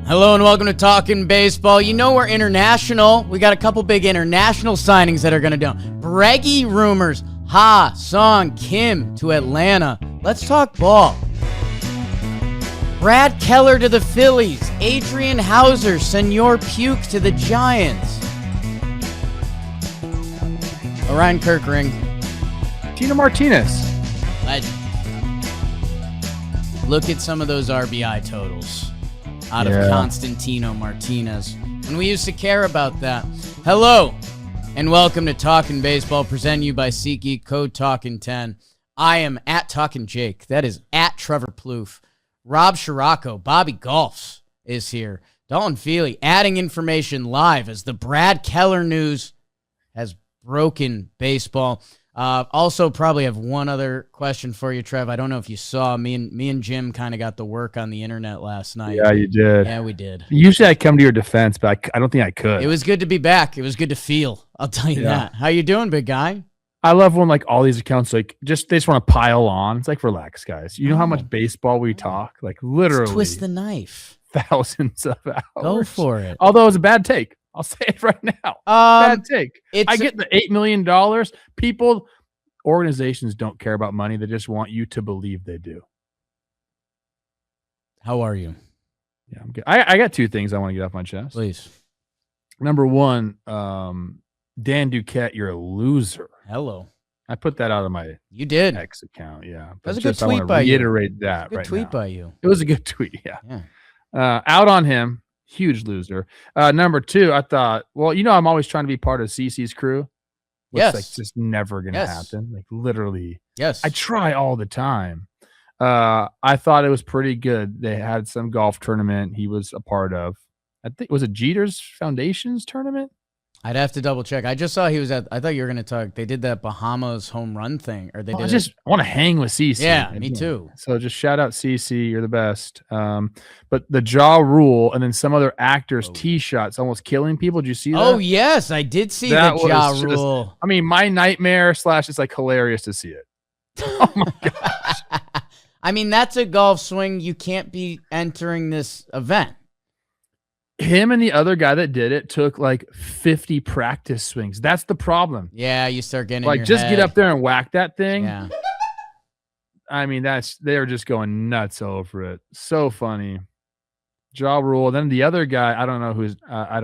Hello and welcome to Talkin' Baseball. You know we're international. We got a couple big international signings that are going to do. Breggy rumors. Ha-Seong Kim to Atlanta. Let's talk ball. Brad Keller to the Phillies. Adrian Hauser, Senor Puke to the Giants. Orion Kirkring. Tino Martinez. Legend. Look at some of those RBI totals out of Constantino Martinez. And we used to care about that. Hello, and welcome to Talkin' Baseball, presented you by SeatGeek, code Talkin10. I am at Talkin Jake. That is at Trevor Plouffe. Rob Scirocco, Bobby Golfs is here. Dalton Feely adding information live as the Brad Keller news has broken baseball. Also, probably have one other question for you, Trev. I don't know if you saw me and Jim kind of got the work on the internet last night. Yeah, you did. Yeah, we did. Usually I come to your defense, but I don't think I could. It was good to be back. It was good to feel. I'll tell you that. How you doing, big guy? I love when like all these accounts they just want to pile on. It's like, relax, guys. You know how much baseball we talk? Like literally, let's twist the knife. Thousands of hours. Go for it. Although it was a bad take. I'll say it right now. Bad take. I get the $8 million. People, organizations don't care about money. They just want you to believe they do. How are you? Yeah, I'm good. I got two things I want to get off my chest. Please. Number one, Dan Duquette, you're a loser. Hello. I put that out of my X account. Yeah. That's a good tweet by you. Reiterate that right now. Good tweet by you. It was a good tweet. Yeah. Out on him. Huge loser. Number two, I thought, well, I'm always trying to be part of CC's crew. It's like just never going to happen. Like literally. Yes. I try all the time. I thought it was pretty good. They had some golf tournament he was a part of. I think was it Jeter's Foundations tournament? I'd have to double check. I just saw he was at. I thought you were going to talk. They did that Bahamas home run thing, or they did. I want to hang with CC. Yeah, me too. So just shout out CC. You're the best. But the jaw rule, and then some other actors' tee shots almost killing people. Did you see that? Oh yes, I did see the jaw rule. I mean, my nightmare / it's like hilarious to see it. Oh my gosh. I mean, that's a golf swing. You can't be entering this event. Him and the other guy that did it took like 50 practice swings. That's the problem. Yeah, you start getting like in your just head. Get up there and whack that thing. Yeah. I mean, they were just going nuts over it. So funny. Ja Rule. Then the other guy, I don't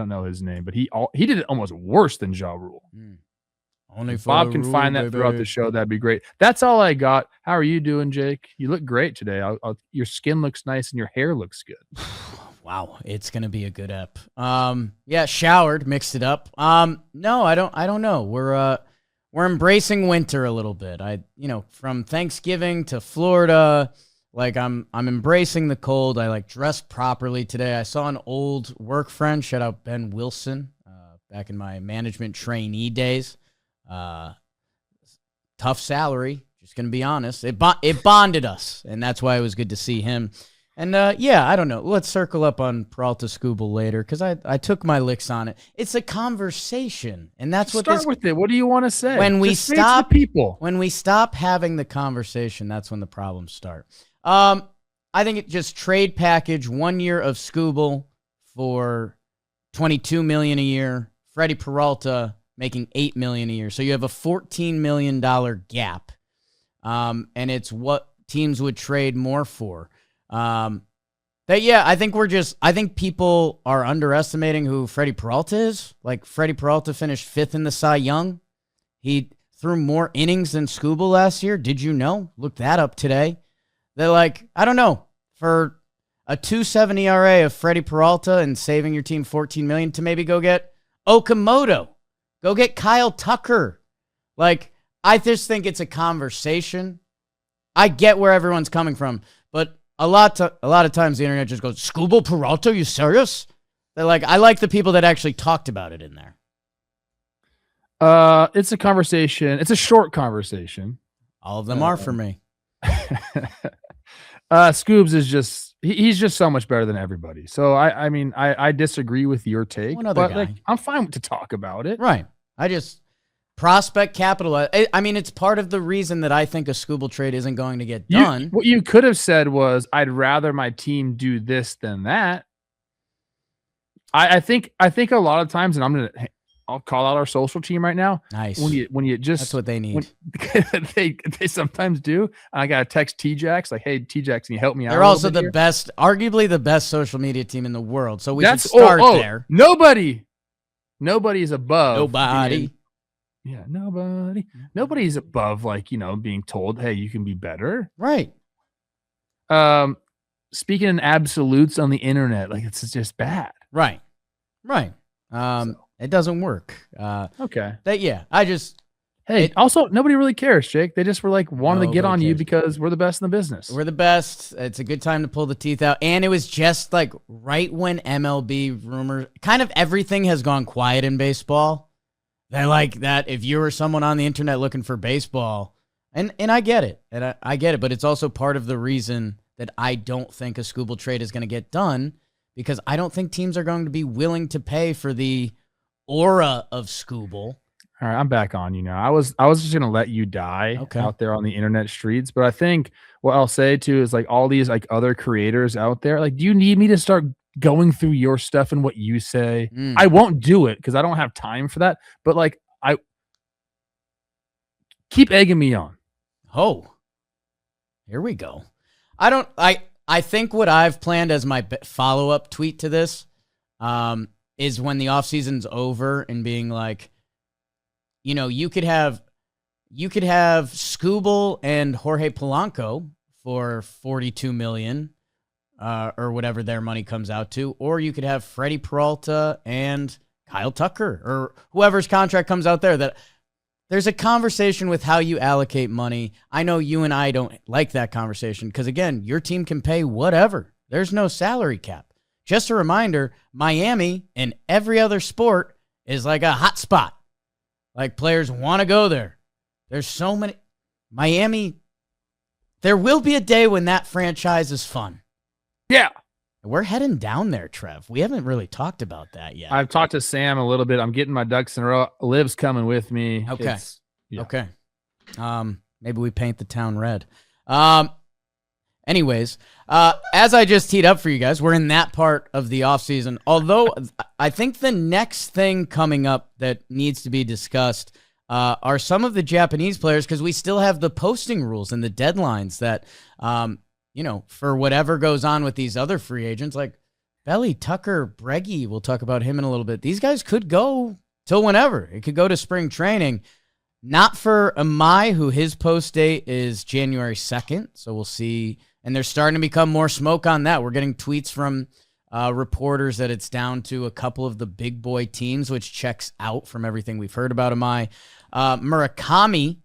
know his name, but he did it almost worse than Ja Rule. Only if Bob can find that throughout the show, that'd be great. That's all I got. How are you doing, Jake? You look great today. Your skin looks nice and your hair looks good. Wow, it's gonna be a good ep. Yeah, showered, mixed it up. No, I don't know. We're embracing winter a little bit. From Thanksgiving to Florida, like I'm embracing the cold. I dressed properly today. I saw an old work friend, shout out Ben Wilson, back in my management trainee days. Tough salary, just gonna be honest. It bonded us, and that's why it was good to see him. And, I don't know. Let's circle up on Peralta Skubal later because I took my licks on it. It's a conversation, and that's what Start with it. What do you want to say? When we Just stop people. When we stop having the conversation, that's when the problems start. I think it just trade package 1 year of Skubal for $22 million a year. Freddie Peralta making $8 million a year. So you have a $14 million gap, and it's what teams would trade more for. I think people are underestimating who Freddie Peralta is. Like Freddie Peralta finished 5th in the Cy Young. He threw more innings than Skubal last year. Did you know? Look that up today. They're like, I don't know, for a 2.7 ERA of Freddie Peralta and saving your team $14 million to maybe go get Okamoto, go get Kyle Tucker. Like, I just think it's a conversation. I get where everyone's coming from, but a lot of times the internet just goes, Skubal Peralta, are you serious? They're like, I like the people that actually talked about it in there. It's a conversation. It's a short conversation. All of them are for me. Scoobs is just he's just so much better than everybody. So I disagree with your take, but I'm fine to talk about it. Right. Prospect capital. I mean, it's part of the reason that I think a Skubal trade isn't going to get done. What you could have said was, I'd rather my team do this than that. I think a lot of times, and I'll call out our social team right now. Nice. When you just, that's what they need. They sometimes do. I got to text T-Jax like, hey, T-Jax, can you help me out? They're also the best, arguably the best social media team in the world. So we should start there. Nobody is above. Nobody. Nobody's above, like, being told, hey, you can be better. Right. Speaking in absolutes on the internet, like, it's just bad. Right. It doesn't work. Okay. Also, nobody really cares, Jake. They just were like wanting to get on you because we're the best in the business. We're the best. It's a good time to pull the teeth out. And it was just like right when MLB rumors, kind of everything has gone quiet in baseball. They like that if you were someone on the internet looking for baseball, and I get it. And I get it, but it's also part of the reason that I don't think a Skubal trade is going to get done, because I don't think teams are going to be willing to pay for the aura of Skubal. All right, I'm back on you now. I was just going to let you die out there on the internet streets, but I think what I'll say too is, like, all these like other creators out there, like, do you need me to start going through your stuff and what you say? I won't do it because I don't have time for that, but like, I keep egging me on. Oh, here we go. I think what I've planned as my follow-up tweet to this is when the offseason's over and being like, you could have Skubal and Jorge Polanco for $42 million or whatever their money comes out to, or you could have Freddie Peralta and Kyle Tucker or whoever's contract comes out there. That there's a conversation with how you allocate money. I know you and I don't like that conversation because, again, your team can pay whatever. There's no salary cap. Just a reminder, Miami and every other sport is like a hot spot. Like, players want to go there. There's so many. Miami, there will be a day when that franchise is fun. Yeah. We're heading down there, Trev. We haven't really talked about that yet. I've talked to Sam a little bit. I'm getting my ducks in a row. Liv's coming with me. Okay. Okay. Maybe we paint the town red. Anyways, as I just teed up for you guys, we're in that part of the offseason. Although I think the next thing coming up that needs to be discussed are some of the Japanese players, because we still have the posting rules and the deadlines that, for whatever goes on with these other free agents, like Belly, Tucker, Breggy, we'll talk about him in a little bit. These guys could go till whenever. It could go to spring training. Not for Imai, who his post date is January 2nd, so we'll see. And there's starting to become more smoke on that. We're getting tweets from reporters that it's down to a couple of the big boy teams, which checks out from everything we've heard about Imai. Murakami,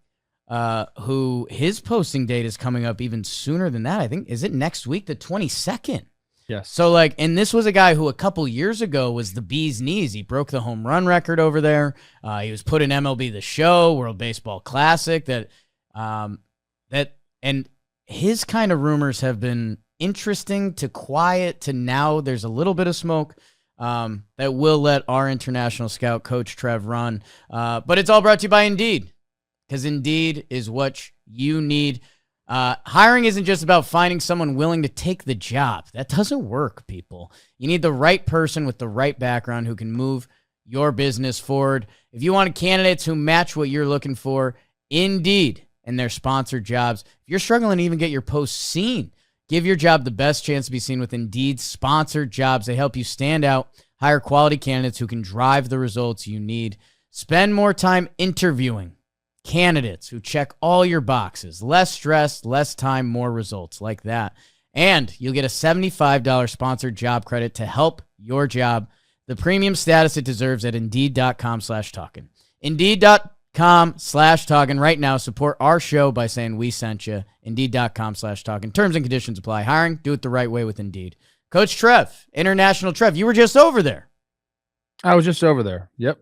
who his posting date is coming up even sooner than that. I think, is it next week, the 22nd? Yes. So, and this was a guy who a couple years ago was the bee's knees. He broke the home run record over there. He was put in MLB The Show, World Baseball Classic. And his kind of rumors have been interesting to quiet to now there's a little bit of smoke that will let our international scout, Coach Trev, run. But it's all brought to you by Indeed, because Indeed is what you need. Hiring isn't just about finding someone willing to take the job. That doesn't work, people. You need the right person with the right background who can move your business forward. If you want candidates who match what you're looking for, Indeed and their sponsored jobs. If you're struggling to even get your posts seen, give your job the best chance to be seen with Indeed's sponsored jobs. They help you stand out, hire quality candidates who can drive the results you need. Spend more time interviewing candidates who check all your boxes. Less stress, less time, more results, like that. And you'll get a $75 sponsored job credit to help your job, the premium status it deserves, at Indeed.com/talkin. Indeed.com/talkin. Right now, support our show by saying we sent you. Indeed.com/talkin. Terms and conditions apply. Hiring, do it the right way with Indeed. Coach Trev, International Trev, you were just over there. I was just over there. Yep.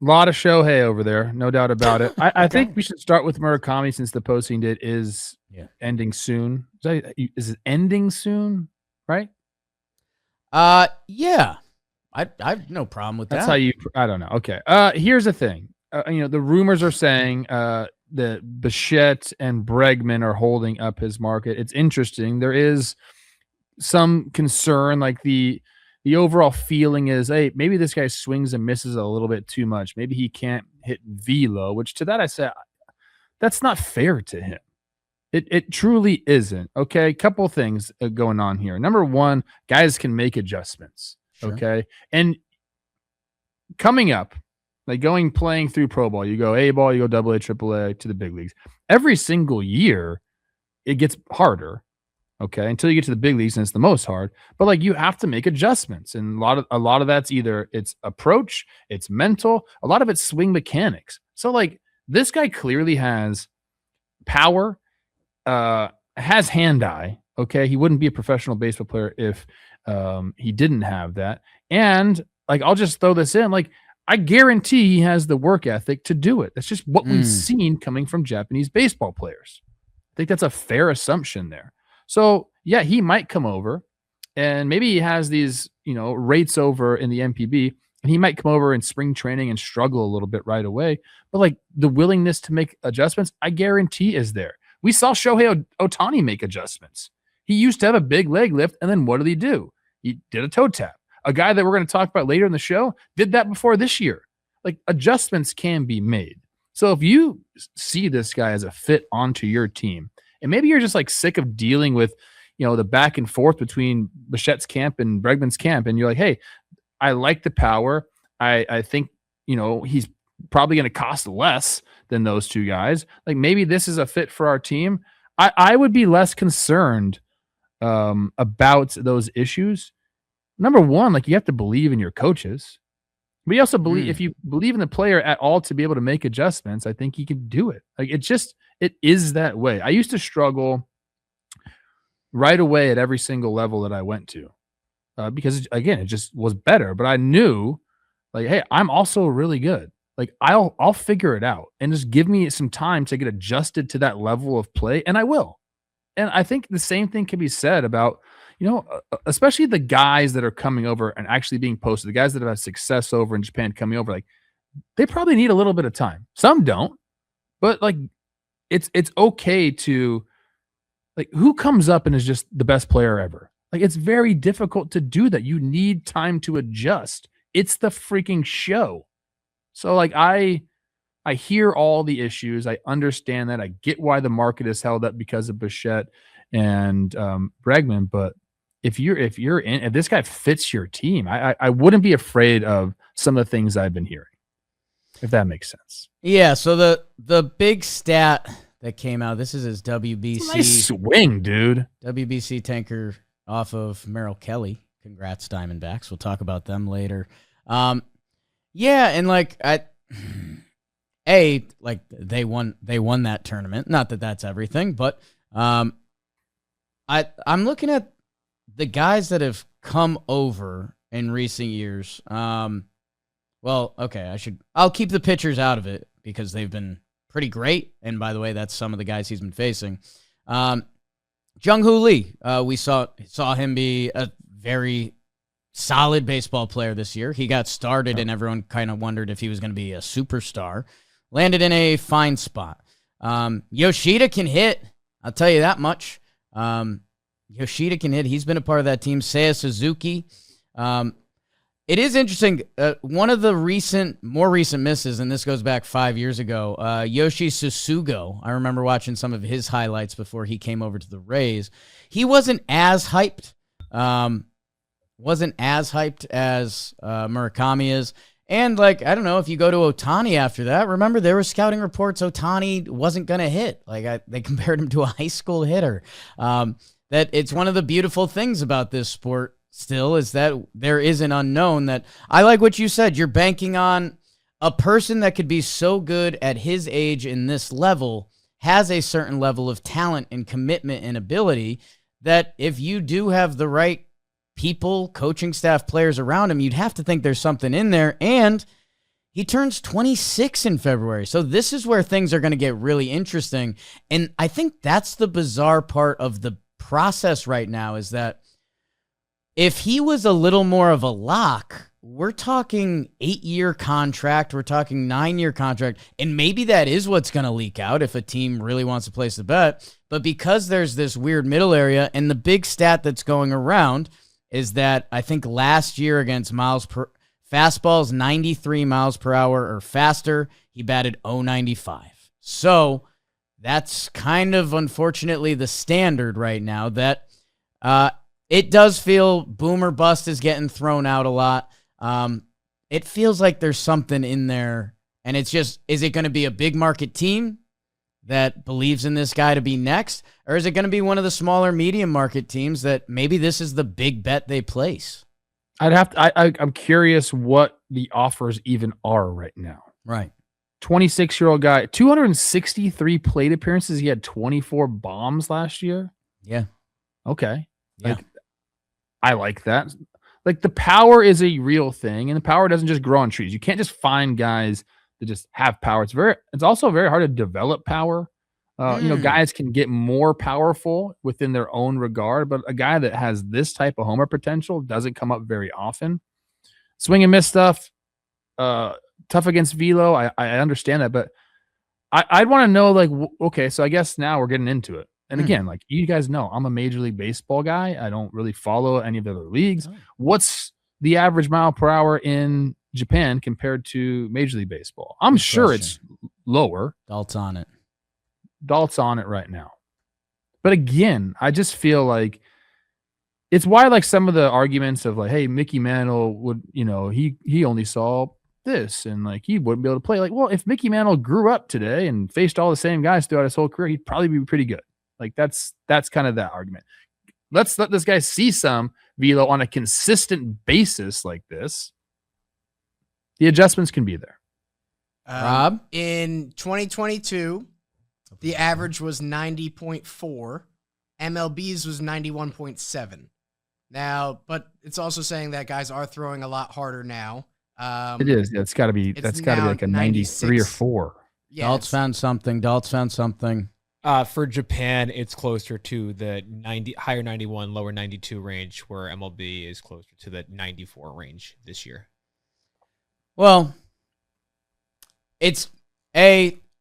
A lot of Shohei over there, no doubt about it. I think we should start with Murakami since the posting date is ending soon. Is it ending soon? Right? Yeah. I have no problem with that. That's how you. I don't know. Okay. Here's the thing. The rumors are saying that Bichette and Bregman are holding up his market. It's interesting. There is some concern, like the the overall feeling is, hey, maybe this guy swings and misses a little bit too much. Maybe he can't hit velo, which to that I say, that's not fair to him. It truly isn't. Okay, couple of things going on here. Number one, guys can make adjustments. Sure. Okay, and coming up, like playing through pro ball, you go A ball, you go AA, AAA to the big leagues. Every single year, it gets harder. Okay, until you get to the big leagues, and it's the most hard. But like you have to make adjustments, and a lot of that's either it's approach, it's mental, a lot of it's swing mechanics. So like this guy clearly has power. Has hand-eye. Okay, he wouldn't be a professional baseball player if he didn't have that. And like, I'll just throw this in. Like, I guarantee he has the work ethic to do it. That's just what we've seen coming from Japanese baseball players. I think that's a fair assumption there. So yeah, he might come over, and maybe he has these rates over in the MPB, and he might come over in spring training and struggle a little bit right away. But like the willingness to make adjustments, I guarantee is there. We saw Shohei Ohtani make adjustments. He used to have a big leg lift, and then what did he do? He did a toe tap. A guy that we're going to talk about later in the show did that before this year. Like, adjustments can be made. So if you see this guy as a fit onto your team, and maybe you're just like sick of dealing with, the back and forth between Bichette's camp and Bregman's camp, and you're like, hey, I like the power. I think, he's probably going to cost less than those two guys. Like, maybe this is a fit for our team. I would be less concerned about those issues. Number one, like, you have to believe in your coaches, but you also believe if you believe in the player at all to be able to make adjustments, I think he can do it. Like, it is that way. I used to struggle right away at every single level that I went to because again, it just was better, but I knew like, hey, I'm also really good. Like, I'll figure it out, and just give me some time to get adjusted to that level of play, and I will. And I think the same thing can be said about, especially the guys that are coming over and actually being posted, the guys that have had success over in Japan coming over, like, they probably need a little bit of time. Some don't, but like, it's okay to, like, who comes up and is just the best player ever? Like, it's very difficult to do that. You need time to adjust. It's the freaking show. So like, I hear all the issues. I understand that. I get why the market is held up because of Bichette and Bregman. But if this guy fits your team, I wouldn't be afraid of some of the things I've been hearing, if that makes sense. Yeah. So the big stat that came out, this is his WBC nice swing, dude. WBC tanker off of Merrill Kelly. Congrats, Diamondbacks. We'll talk about them later. Yeah, and like they won that tournament. Not that that's everything, but I'm looking at the guys that have come over in recent years. Well, okay, I'll keep the pitchers out of it because they've been pretty great. And by the way, that's some of the guys he's been facing. Jung-Hoo Lee, we saw him be a very solid baseball player this year. He got started and everyone kind of wondered if he was going to be a superstar. Landed in a fine spot. Yoshida can hit. I'll tell you that much. Yoshida can hit. He's been a part of that team. Seiya Suzuki. It is interesting. One of the more recent misses, and this goes back 5 years ago, Yoshi Susugo. I remember watching some of his highlights before he came over to the Rays. He wasn't as hyped. Wasn't as hyped as Murakami is. And, like, I don't know, if you go to Ohtani after that, remember there were scouting reports Ohtani wasn't going to hit. Like, they compared him to a high school hitter. That it's one of the beautiful things about this sport still is that there is an unknown that I like what you said. You're banking on a person that could be so good at his age in this level, has a certain level of talent and commitment and ability that if you do have the right people, coaching staff, players around him, you'd have to think there's something in there. And he turns 26 in February. So this is where things are going to get really interesting. And I think that's the bizarre part of the process right now is that if he was a little more of a lock, we're talking 8-year contract, we're talking 9-year contract, and maybe that is what's going to leak out if a team really wants to place a bet. But because there's this weird middle area, and the big stat that's going around is that I think last year against fastballs 93 miles per hour or faster, he batted .095. So that's kind of unfortunately the standard right now, that it does feel boomer bust is getting thrown out a lot. It feels like there's something in there, and it's just, is it going to be a big market team that believes in this guy to be next, or is it going to be one of the smaller medium market teams that maybe this is the big bet they place? I'm curious what the offers even are right now. Right. 26-year-old guy, 263 plate appearances. He had 24 bombs last year. Yeah. Okay. Yeah. I like that. Like, the power is a real thing, and the power doesn't just grow on trees. You can't just find guys that just have power. It's also very hard to develop power. Guys can get more powerful within their own regard, but a guy that has this type of homer potential doesn't come up very often. Swing and miss stuff, tough against velo. I understand that, but I'd want to know, like, okay, so I guess now we're getting into it. And again, like you guys know, I'm a Major League Baseball guy. I don't really follow any of the other leagues. What's the average mile per hour in Japan compared to Major League Baseball? I'm sure it's lower. Dalt's on it. Dalt's on it right now. But again, I just feel like it's why, like, some of the arguments of like, hey, Mickey Mantle would, he only saw this and like he wouldn't be able to play. Like, well, if Mickey Mantle grew up today and faced all the same guys throughout his whole career, he'd probably be pretty good. Like, that's kind of that argument. Let's let this guy see some velo on a consistent basis like this. The adjustments can be there. Rob? In 2022, the average was 90.4. MLB's was 91.7. Now, but it's also saying that guys are throwing a lot harder now. It is. Yeah, that's got to be like a 93 or 4. Yeah, Dalt's found something. For Japan, it's closer to the higher 91, lower 92 range, where MLB is closer to the 94 range this year. Well,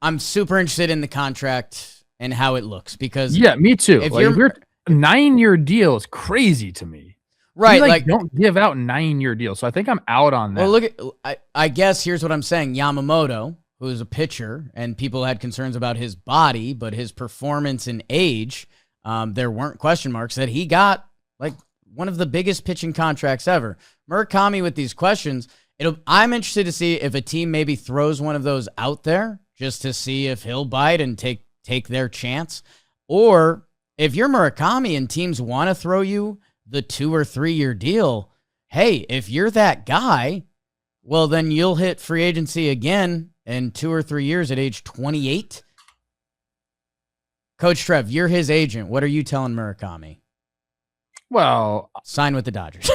I'm super interested in the contract and how it looks, because me too. If like, you're a 9-year deal is crazy to me. Right, like don't give out 9-year deals. So I think I'm out on that. Well, look, I guess here's what I'm saying. Yamamoto, who's a pitcher, and people had concerns about his body, but his performance and age, there weren't question marks, that he got like one of the biggest pitching contracts ever. Murakami with these questions, I'm interested to see if a team maybe throws one of those out there just to see if he'll bite and take their chance. Or if you're Murakami and teams want to throw you the 2 or 3 year deal, hey, if you're that guy, well, then you'll hit free agency again in 2 or 3 years at age 28. Coach Trev, you're his agent. What are you telling Murakami? Well, sign with the Dodgers.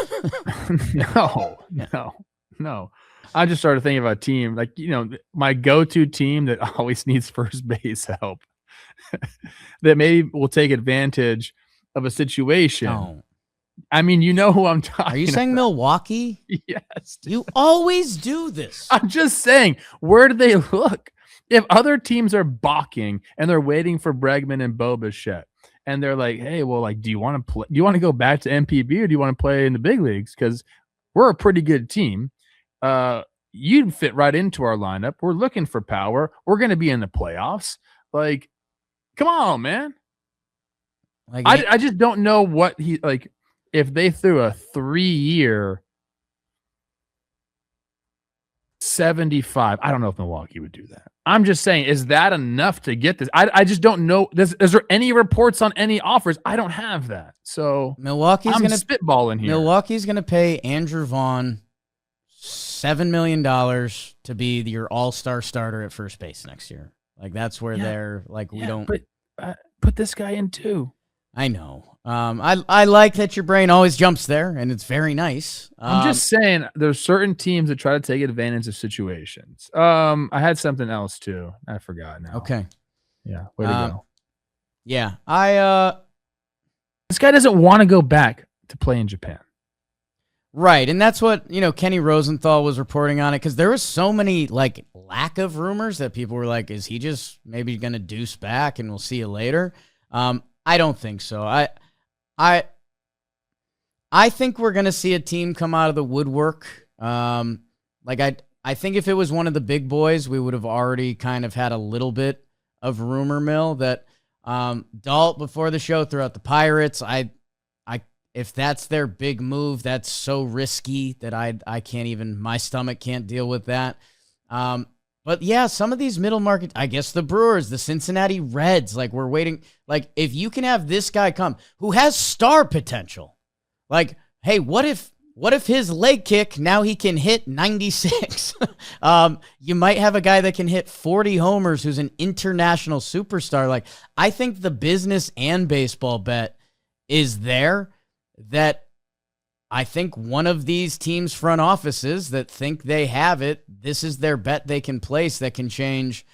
No. I just started thinking about a team, like, my go-to team that always needs first base help that maybe will take advantage of a situation. No. I mean, you know who I'm talking about. Are you saying Milwaukee? Yes. Dude. You always do this. I'm just saying, where do they look? If other teams are balking and they're waiting for Bregman and Bo Bichette, and they're like, hey, well, like, do you want to play? Do you want to go back to MPB, or do you want to play in the big leagues? Because we're a pretty good team. You'd fit right into our lineup. We're looking for power. We're going to be in the playoffs. Like, come on, man. Like, I just don't know what he like. If they threw a 3-year 75, I don't know if Milwaukee would do that. I'm just saying, is that enough to get this? I just don't know. Is there any reports on any offers? I don't have that. So I'm spitballing here. Milwaukee's going to pay Andrew Vaughn $7 million to be your all-star starter at first base next year. Like, that's where they're like, we don't. But put this guy in too. I know. I like that your brain always jumps there, and it's very nice. I'm just saying, there's certain teams that try to take advantage of situations. I had something else too. I forgot now. Okay. Yeah. Way to go. Yeah. This guy doesn't want to go back to play in Japan. Right, and that's what, Kenny Rosenthal was reporting on it, because there was so many, like, lack of rumors that people were like, is he just maybe going to deuce back and we'll see you later? I don't think so. I I think we're going to see a team come out of the woodwork. I think if it was one of the big boys, we would have already kind of had a little bit of rumor mill that Dalt before the show threw out the Pirates. If that's their big move, that's so risky that I can't even, my stomach can't deal with that. But yeah, some of these middle market, I guess the Brewers, the Cincinnati Reds, like we're waiting. Like if you can have this guy come who has star potential, like, hey, what if his leg kick, now he can hit 96? You might have a guy that can hit 40 homers who's an international superstar. Like I think the business and baseball bet is there. That I think one of these teams' front offices that think they have it, this is their bet they can place that can change.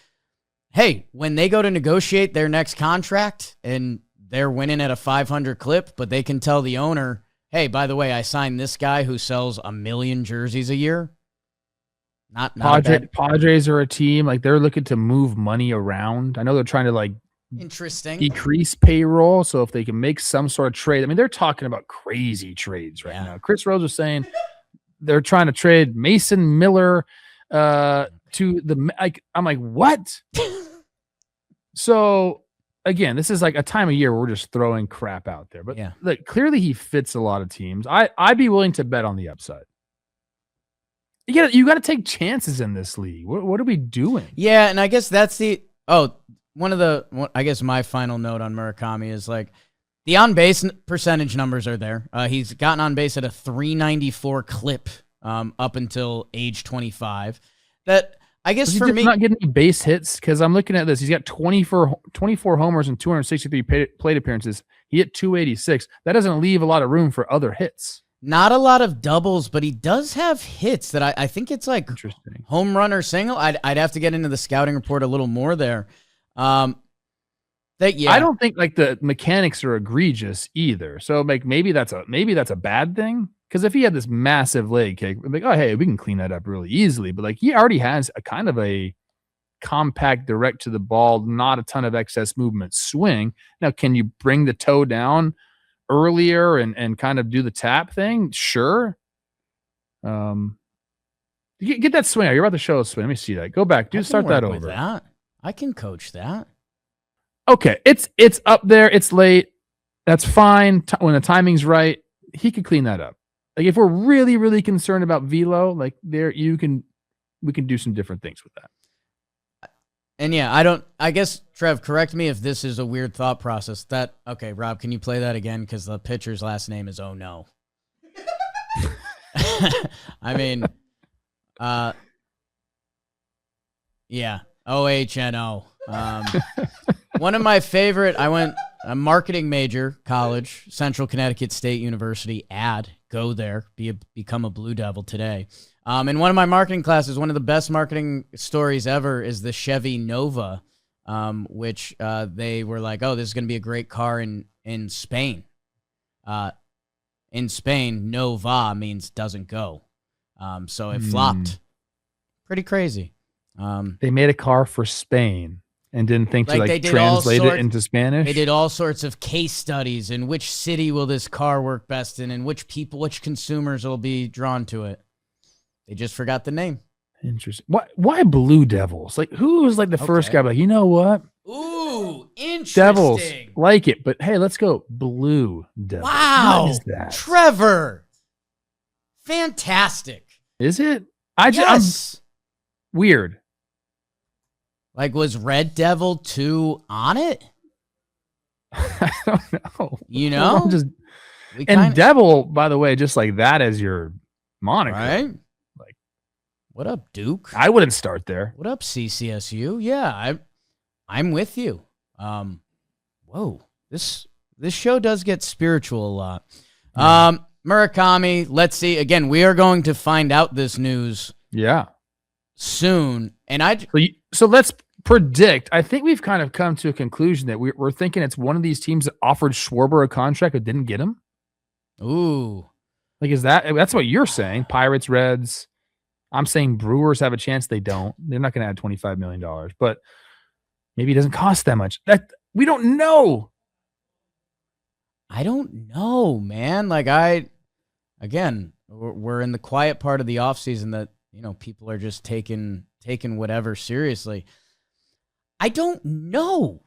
Hey, when they go to negotiate their next contract and they're winning at a 500 clip, but they can tell the owner, hey, by the way, I signed this guy who sells 1 million jerseys a year. Not Padres are a team, like they're looking to move money around. I know they're trying to like interesting decrease payroll, so if they can make some sort of trade. I mean, they're talking about crazy trades right now. Chris Rose was saying they're trying to trade Mason Miller to the like. I'm like, what? So again, this is like a time of year where we're just throwing crap out there. But like, clearly he fits a lot of teams. I'd be willing to bet on the upside. You got to take chances in this league. What are we doing? Yeah, and I guess that's I guess my final note on Murakami is like the on-base percentage numbers are there. He's gotten on base at a 394 clip up until age 25. That I guess for me, not getting any base hits because I'm looking at this. He's got 24 homers and 263 plate appearances. He hit 286. That doesn't leave a lot of room for other hits. Not a lot of doubles, but he does have hits that I think it's like home run or single. I'd have to get into the scouting report a little more there. I don't think like the mechanics are egregious either. So like maybe that's a bad thing. Because if he had this massive leg kick, like, oh hey, we can clean that up really easily. But like he already has a kind of a compact, direct to the ball, not a ton of excess movement swing. Now, can you bring the toe down earlier and kind of do the tap thing? Sure. Get that swing out. You're about to show a swing. Let me see that. Go back. Start that over. That. I can coach that. Okay, it's up there. It's late. That's fine. When the timing's right, he could clean that up. Like if we're really, really concerned about velo, like we can do some different things with that. And yeah, I guess, Trev, correct me if this is a weird thought process. Okay, Rob, can you play that again? Because the pitcher's last name is Oh No. I mean, yeah, OHNO. One of my favorite, I went a marketing major, college, Central Connecticut State University, go there, become a Blue Devil today. In one of my marketing classes, one of the best marketing stories ever is the Chevy Nova, which they were like, oh, this is going to be a great car in Spain. In Spain, Nova means doesn't go. So it flopped. Pretty crazy. They made a car for Spain and didn't think to translate it into Spanish. They did all sorts of case studies in which city will this car work best in and which consumers will be drawn to it. They just forgot the name. Interesting. Why Blue Devils? Like who was like the first guy? Like, you know what? Ooh, interesting. Devils like it, but hey, let's go Blue Devils. Wow, what is that? Trevor, fantastic. Is it? Yes. I'm weird. Like, was Red Devil 2 on it? I don't know. You know? Devil, by the way, just like that as your moniker. Right? Like, what up, Duke? I wouldn't start there. What up, CCSU? Yeah, I'm with you. Whoa. This show does get spiritual a lot. Yeah. Murakami, let's see. Again, we are going to find out this news. Yeah. Soon. And so let's predict. I think we've kind of come to a conclusion that we're thinking it's one of these teams that offered Schwarber a contract but didn't get him. Ooh. Like, that's what you're saying? Pirates, Reds. I'm saying Brewers have a chance. They don't. They're not going to add $25 million, but maybe it doesn't cost that much. We don't know. I don't know, man. Like, I again, we're in the quiet part of the offseason that, people are just taking whatever seriously. I don't know.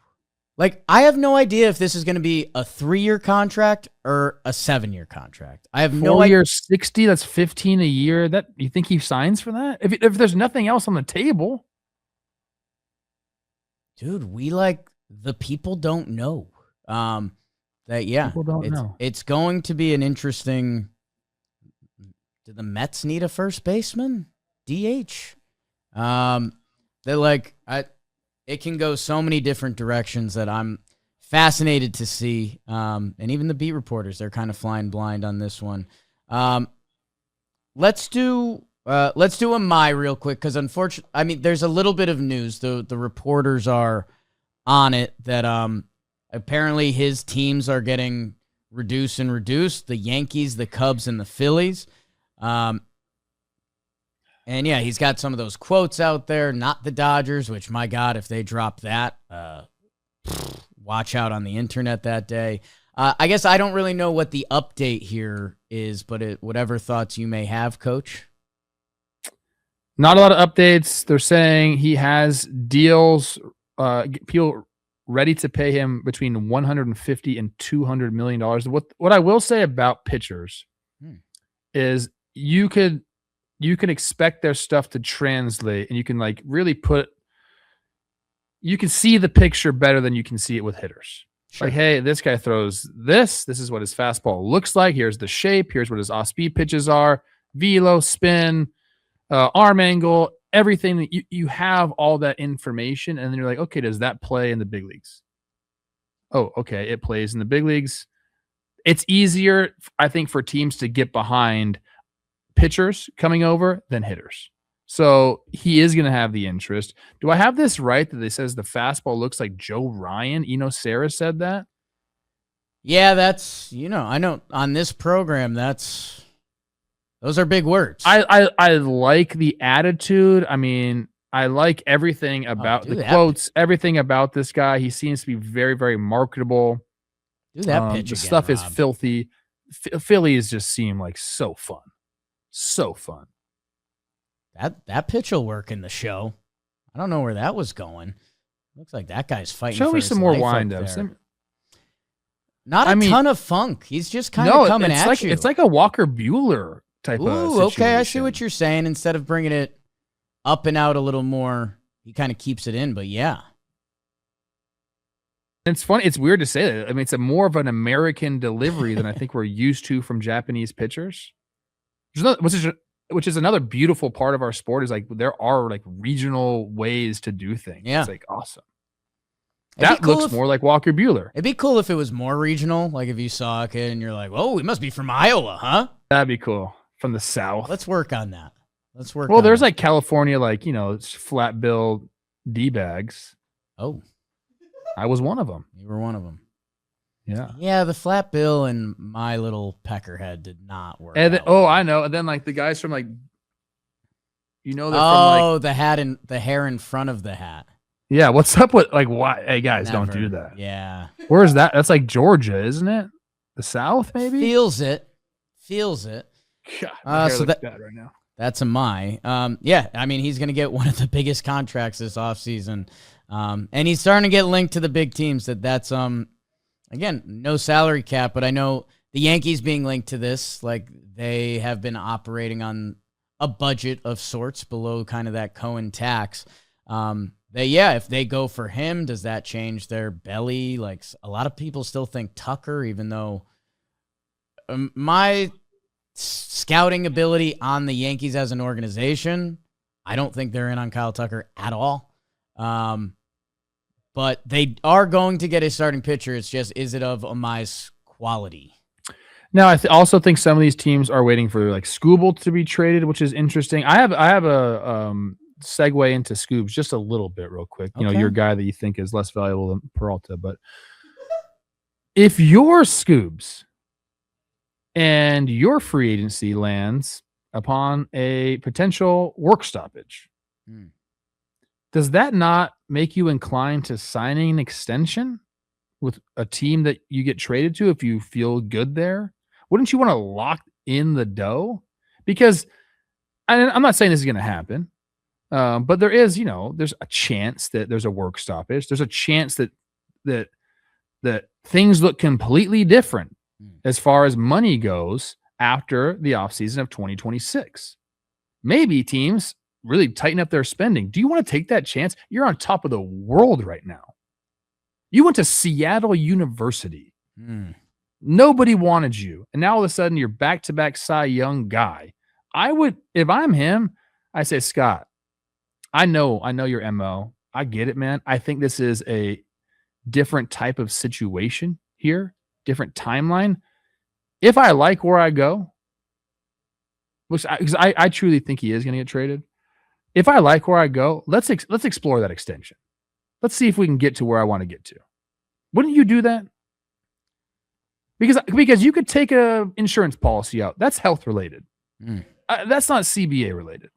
Like, I have no idea if this is going to be a 3-year contract or a 7-year contract. I have no idea. 4 years, 60, that's 15 a year. That you think he signs for that? If there's nothing else on the table. Dude, the people don't know. People don't know. It's going to be an interesting. Do the Mets need a first baseman? DH. It can go so many different directions that I'm fascinated to see. And even the beat reporters, they're kind of flying blind on this one. Let's do a Imai real quick, because unfortunately, there's a little bit of news. The reporters are on it that apparently his teams are getting reduced. The Yankees, the Cubs, and the Phillies. And yeah, he's got some of those quotes out there, not the Dodgers, which, my God, if they drop that, watch out on the internet that day. I guess I don't really know what the update here is, but whatever thoughts you may have, Coach. Not a lot of updates. They're saying he has deals, people ready to pay him between $150 and $200 million. What I will say about pitchers is you can expect their stuff to translate, and you can really you can see the picture better than you can see it with hitters. Sure. Like, hey, this guy throws this. This is what his fastball looks like. Here's the shape. Here's what his off-speed pitches are. Velo, spin, arm angle, everything that you have all that information. And then you're like, okay, does that play in the big leagues? Oh, okay. It plays in the big leagues. It's easier, I think, for teams to get behind pitchers coming over than hitters. So he is going to have the interest. Do I have this right that they says the fastball looks like Joe Ryan? Sarah said that? Yeah, that's, I know on this program, those are big words. I like the attitude. I like everything about the quotes, everything about this guy. He seems to be very, very marketable. Do that pitch the again, stuff Rob. Is filthy. Phillies just seem like so fun. So fun. That pitch will work in the show. I don't know where that was going. Looks like that guy's fighting. Show for me his some more life windups. Not a ton of funk. He's just kind of coming at you. It's like a Walker Buehler type of situation. Okay, I see what you're saying. Instead of bringing it up and out a little more, he kind of keeps it in. But yeah. It's funny. It's weird to say that. It's a more of an American delivery than I think we're used to from Japanese pitchers. Which is another beautiful part of our sport, is there are regional ways to do things. Yeah. It's awesome. That looks more like Walker Buehler. It'd be cool if it was more regional. Like if you saw a kid and you're like, oh, he must be from Iowa, huh? That'd be cool. From the South. Let's work on that. Well, there's California, flat bill D-bags. Oh. I was one of them. You were one of them. Yeah. Yeah, the flat bill and my little peckerhead did not work. And then, I know. And then the guys from they're from the hat and the hair in front of the hat. Yeah, what's up with why? Hey guys, don't do that. Yeah. Where's that? That's Georgia, isn't it? The South, maybe? Feels it. God, my hair looks bad right now. That's Imai. Yeah, he's gonna get one of the biggest contracts this offseason. And he's starting to get linked to the big teams. That's again, no salary cap, but I know the Yankees being linked to this, they have been operating on a budget of sorts below kind of that Cohen tax. If they go for him, does that change their belly? A lot of people still think Tucker, even though my scouting ability on the Yankees as an organization, I don't think they're in on Kyle Tucker at all. But they are going to get a starting pitcher. It's just, is it of Imai's quality? Now, I also think some of these teams are waiting for Skubal to be traded, which is interesting. I have a segue into Scoobs just a little bit real quick. Okay. Your guy that you think is less valuable than Peralta. But if your Scoobs and your free agency lands upon a potential work stoppage, does that not make you inclined to signing an extension with a team that you get traded to if you feel good there? Wouldn't you want to lock? in the dough? Because I'm not saying this is going to happen, but there is, there's a chance that there's a work stoppage. There's a chance that things look completely different as far as money goes after the offseason of 2026. Maybe teams really tighten up their spending. Do you want to take that chance? You're on top of the world right now. You went to Seattle University. Nobody wanted you. And now all of a sudden you're back-to-back Cy Young guy. If I'm him, I say, Scott, I know your MO. I get it, man. I think this is a different type of situation here, different timeline. If I like where I go, because I truly think he is going to get traded. If I like where I go, let's explore that extension. Let's see if we can get to where I want to get to. Wouldn't you do that? Because you could take a insurance policy out. That's health related. That's not CBA related.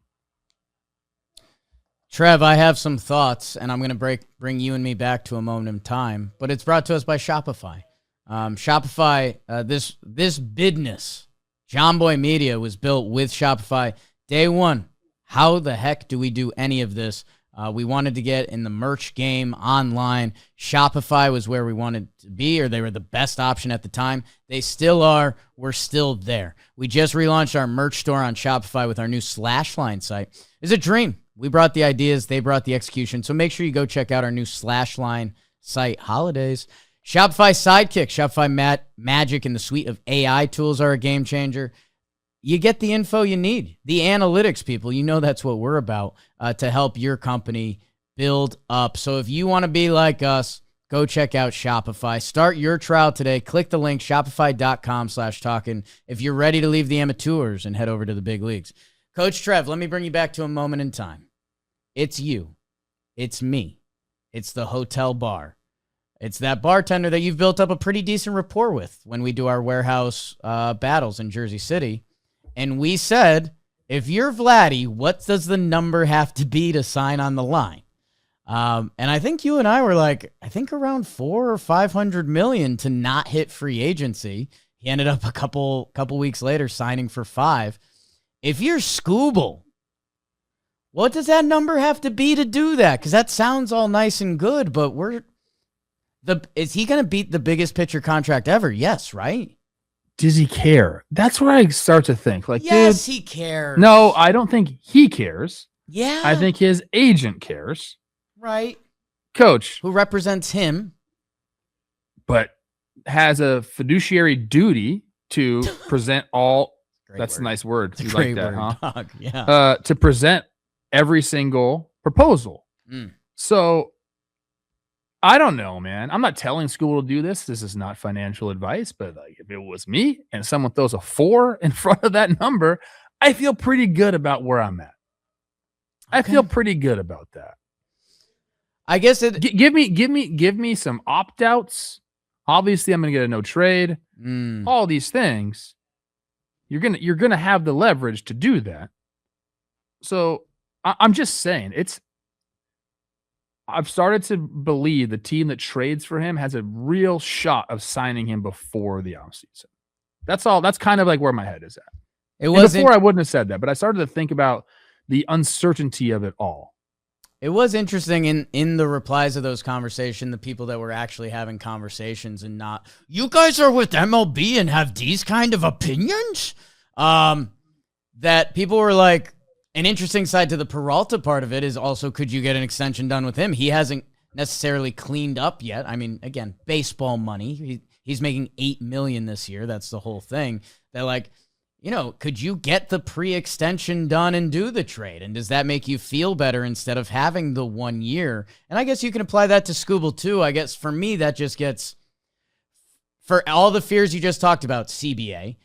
Trev, I have some thoughts, and I'm going to bring you and me back to a moment in time, but it's brought to us by Shopify. Shopify, this business, John Boy Media, was built with Shopify. Day one, how the heck do we do any of this? We wanted to get in the merch game online. Shopify was where we wanted to be, or they were the best option at the time. They still are. We're still there. We just relaunched our merch store on Shopify with our new Slashline site. It's a dream. We brought the ideas. They brought the execution. So make sure you go check out our new Slashline site. Holidays. Shopify Sidekick, Shopify Magic, and the suite of AI tools are a game changer. You get the info you need. The analytics people, that's what we're about, to help your company build up. So if you want to be like us, go check out Shopify. Start your trial today. Click the link, shopify.com/talkin, if you're ready to leave the amateurs and head over to the big leagues. Coach Trev, let me bring you back to a moment in time. It's you. It's me. It's the hotel bar. It's that bartender that you've built up a pretty decent rapport with when we do our warehouse battles in Jersey City. And we said, if you're Vladdy, what does the number have to be to sign on the line? And I think you and I were like, I think around 400 or 500 million to not hit free agency. He ended up a couple weeks later signing for $5 million. If you're Skubal, what does that number have to be to do that? Because that sounds all nice and good, but is he going to beat the biggest pitcher contract ever? Yes, right? Does he care? That's where I start to think. Like, yes, dude, he cares. No, I don't think he cares. Yeah. I think his agent cares. Right. Coach. Who represents him. But has a fiduciary duty to present all. That's word. A nice word. You like that, word, huh? Dog. Yeah. To present every single proposal. So I don't know, man. I'm not telling Skubal to do this. This is not financial advice, but like if it was me and someone throws a 4 in front of that number, I feel pretty good about where I'm at. Okay. I feel pretty good about that. I guess give me some opt-outs. Obviously, I'm gonna get a no trade. All these things. You're gonna have the leverage to do that. So I'm just saying I've started to believe the team that trades for him has a real shot of signing him before the offseason. That's all. That's kind of like where my head is at. Before I wouldn't have said that, but I started to think about the uncertainty of it all. It was interesting in the replies of those conversations, the people that were actually having conversations and not, you guys are with MLB and have these kind of opinions? That people were like, an interesting side to the Peralta part of it is also, could you get an extension done with him? He hasn't necessarily cleaned up yet. I mean, again, baseball money. He's making $8 million this year. That's the whole thing. They're like, could you get the pre-extension done and do the trade? And does that make you feel better instead of having the 1 year? And I guess you can apply that to Skubal too. I guess for me, that just gets, for all the fears you just talked about, CBA,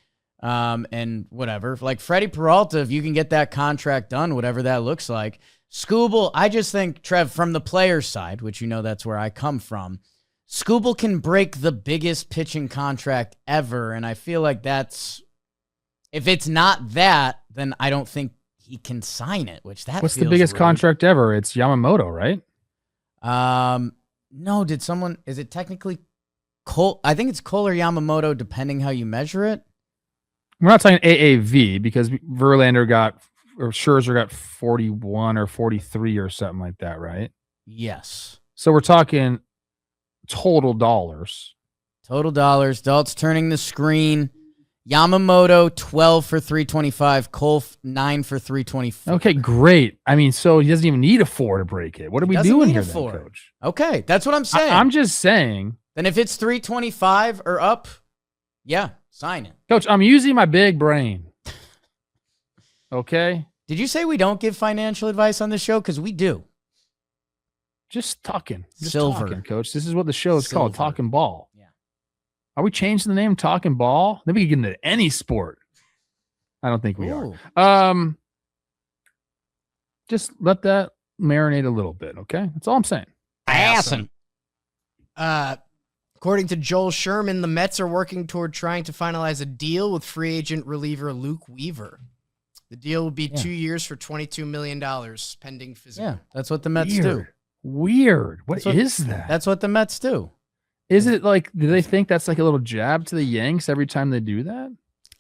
and whatever. Like Freddie Peralta, if you can get that contract done, whatever that looks like. Skubal, I just think, Trev, from the player's side, which that's where I come from, Skubal can break the biggest pitching contract ever, and I feel like if it's not that, then I don't think he can sign it, which What's the biggest contract ever? It's Yamamoto, right? No, is it technically Cole? I think it's Cole or Yamamoto, depending how you measure it. We're not talking AAV because Verlander Scherzer got 41 or 43 or something like that, right? Yes. So we're talking total dollars. Total dollars. Dalt's turning the screen. Yamamoto 12 for 325. Cole 9 for 324. Okay, great. I mean, so he doesn't even need a 4 to break it. What are we doing here, then, Coach? Okay, that's what I'm saying. I'm just saying. Then if it's 325 or up, yeah, sign it. Coach, I'm using my big brain. Okay? Did you say we don't give financial advice on this show? Because we do. Just talking. Silver. Talking, Coach. This is what the show is called, Talking Ball. Yeah. Are we changing the name Talking Ball? Then we can get into any sport. I don't think we Ooh. are. Just let that marinate a little bit, okay? That's all I'm saying. Awesome. According to Joel Sherman, the Mets are working toward trying to finalize a deal with free agent reliever Luke Weaver. The deal will be 2 years for $22 million, pending physical. Yeah, that's what the Mets do. Weird. What is that? That's what the Mets do. Is it like, do they think that's like a little jab to the Yanks every time they do that?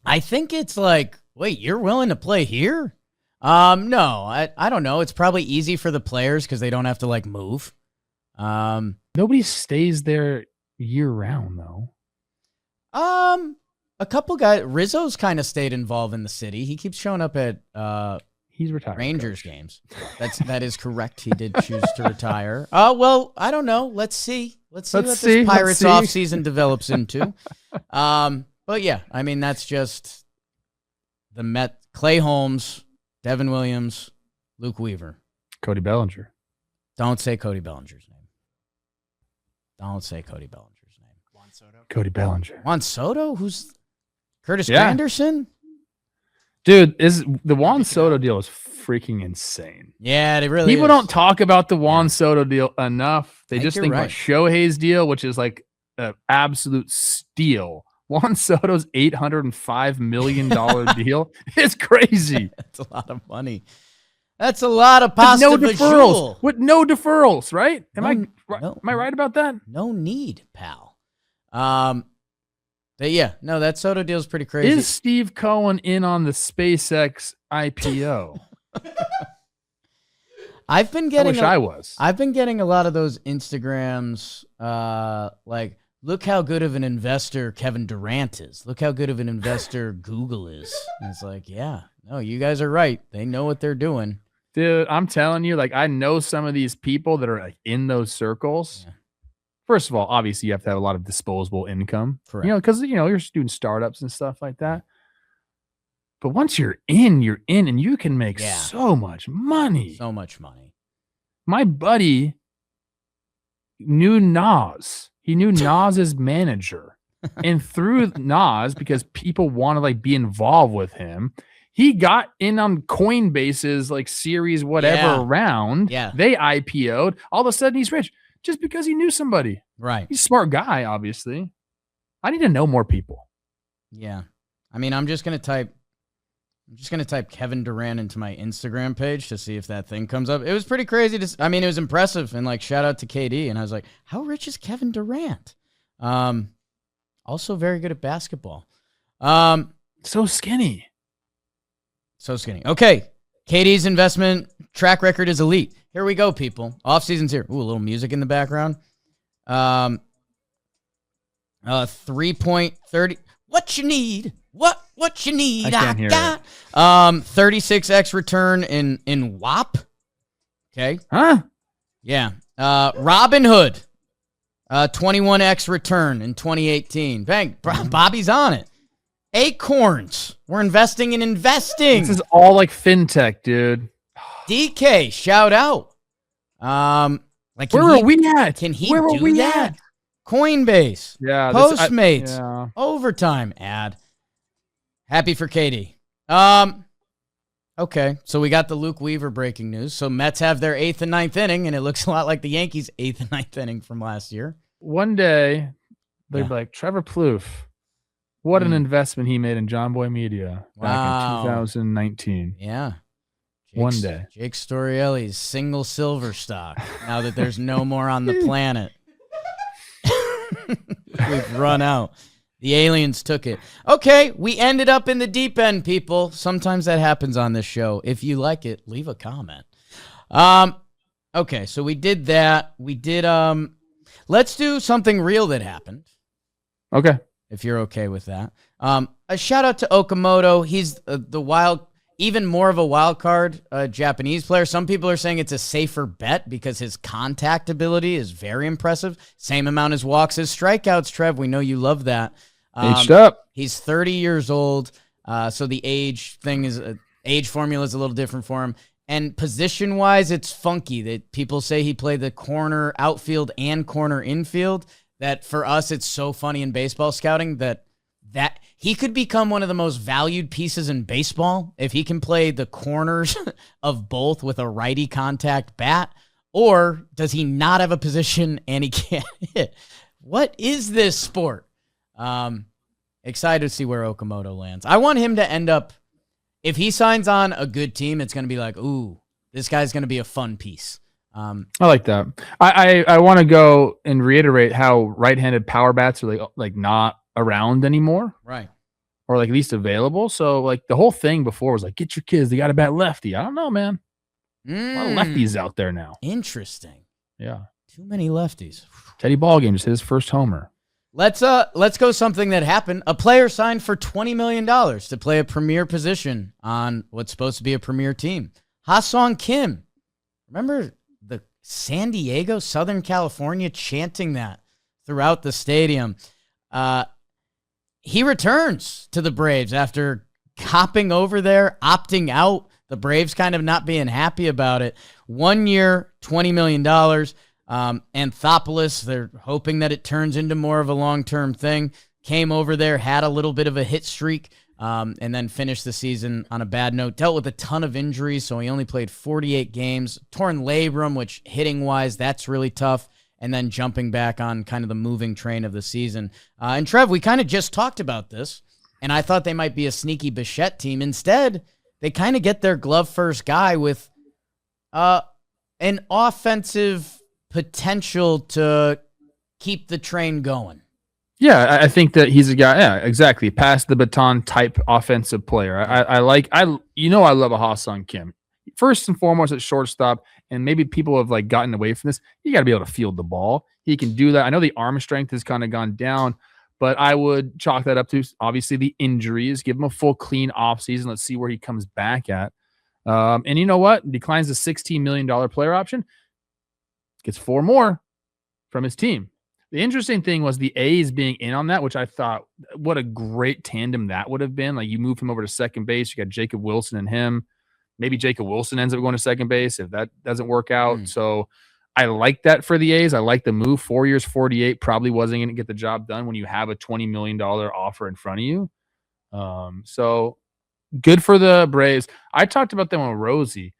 I think it's like, wait, you're willing to play here? No, I don't know. It's probably easy for the players because they don't have to like move. Nobody stays there year round though. A couple guys. Rizzo's kind of stayed involved in the city. He keeps showing up at he's retired. Rangers games. That is correct. He did choose to retire. Well, I don't know. Let's see what this Pirates offseason develops into. But yeah, I mean that's just the Met. Clay Holmes, Devin Williams, Luke Weaver, Cody Bellinger. Don't say Cody Bellinger's name. Don't say Cody Bellinger's name. Juan Soto. Cody Bellinger. Juan Soto? Who's Curtis Granderson? Dude, the Juan Soto deal is freaking insane. Yeah, they really People don't talk about the Juan Soto deal enough. They just think about Shohei's deal, which is like an absolute steal. Juan Soto's $805 million deal is crazy. That's a lot of money. That's a lot of pasta no deferrals. With no deferrals, right? Am I right about that? No need, pal. That Soto deal is pretty crazy. Is Steve Cohen in on the SpaceX IPO? I've been getting I've been getting a lot of those Instagrams like, look how good of an investor Kevin Durant is. Look how good of an investor Google is. And it's like, yeah, no, you guys are right. They know what they're doing. Dude, I'm telling you, like, I know some of these people that are like in those circles. Yeah. First of all, obviously you have to have a lot of disposable income. Correct. Because you're doing startups and stuff like that. But once you're in, and you can make so much money. So much money. My buddy knew Nas. He knew Nas's manager. And through Nas, because people want to like be involved with him, he got in on Coinbase's like series whatever round. Yeah. They IPO'd. All of a sudden he's rich just because he knew somebody. Right. He's a smart guy, obviously. I need to know more people. Yeah. I mean, I'm just gonna type Kevin Durant into my Instagram page to see if that thing comes up. It was pretty crazy it was impressive, and like shout out to KD. And I was like, how rich is Kevin Durant? Also very good at basketball. So skinny. Okay. KD's investment track record is elite. Here we go, people. Off season's here. Ooh, a little music in the background. 3.30. What you need? What you need? I can't hear got. 36x return in WAP. Okay. Huh? Yeah. Robin Hood. 21x return in 2018. Bang. Bobby's on it. Acorns. We're investing in investing. This is all like fintech, dude. DK, shout out. Like where are we at? Can he do that? Coinbase. Yeah. Postmates. Overtime ad. Happy for KD. Okay, so we got the Luke Weaver breaking news. So Mets have their 8th and 9th inning, and it looks a lot like the Yankees' 8th and 9th inning from last year. One day, they'd be like, Trevor Plouffe, what an investment he made in John Boy Media back in 2019. Yeah. One day. Jake Storielli's single silver stock, now that there's no more on the planet. We've run out. The aliens took it. Okay, we ended up in the deep end, people. Sometimes that happens on this show. If you like it, leave a comment. Okay, so we did that. We did, let's do something real that happened. Okay. If you're okay with that. A shout out to Okamoto. He's even more of a wild card Japanese player. Some people are saying it's a safer bet because his contact ability is very impressive. Same amount as walks as strikeouts, Trev. We know you love that. Aged up. He's 30 years old, so the age formula is a little different for him. And position-wise, it's funky that people say he played the corner outfield and corner infield. That for us, it's so funny in baseball scouting that he could become one of the most valued pieces in baseball if he can play the corners of both with a righty contact bat. Or does he not have a position and he can't hit? What is this sport? Excited to see where Okamoto lands. I want him to end up, if he signs on a good team, it's going to be like, ooh, this guy's going to be a fun piece. I like that. I want to go and reiterate how right-handed power bats are like not around anymore. Right. Or like at least available. So like the whole thing before was like, get your kids, they got to bat lefty. I don't know, man. A lot of lefties out there now. Interesting. Yeah. Too many lefties. Teddy Ballgame just hit his first homer. Let's go something that happened. A player signed for $20 million to play a premier position on what's supposed to be a premier team. Ha-Seong Kim. Remember the San Diego, Southern California chanting that throughout the stadium. He returns to the Braves after copping over there, opting out. The Braves kind of not being happy about it. 1 year, $20 million. Anthopoulos, they're hoping that it turns into more of a long-term thing. Came over there, had a little bit of a hit streak, and then finished the season on a bad note. Dealt with a ton of injuries, so he only played 48 games. Torn labrum, which hitting-wise, that's really tough. And then jumping back on kind of the moving train of the season. And Trev, we kind of just talked about this, and I thought they might be a sneaky Bichette team. Instead, they kind of get their glove-first guy with an offensive potential to keep the train going. Yeah, I think that he's a guy. Yeah, exactly. Pass the baton type offensive player. I love a Ha-Seong Kim. First and foremost at shortstop, and maybe people have like gotten away from this. You got to be able to field the ball. He can do that. I know the arm strength has kind of gone down, but I would chalk that up to obviously the injuries. Give him a full clean offseason. Let's see where he comes back at. And you know what? Declines the $16 million player option. Gets 4 more from his team. The interesting thing was the A's being in on that, which I thought, what a great tandem that would have been. Like you move him over to second base. You got Jacob Wilson and him. Maybe Jacob Wilson ends up going to second base if that doesn't work out. So I like that for the A's. I like the move. 4 years, 48 probably wasn't going to get the job done when you have a $20 million offer in front of you. So good for the Braves. I talked about them on Rosie.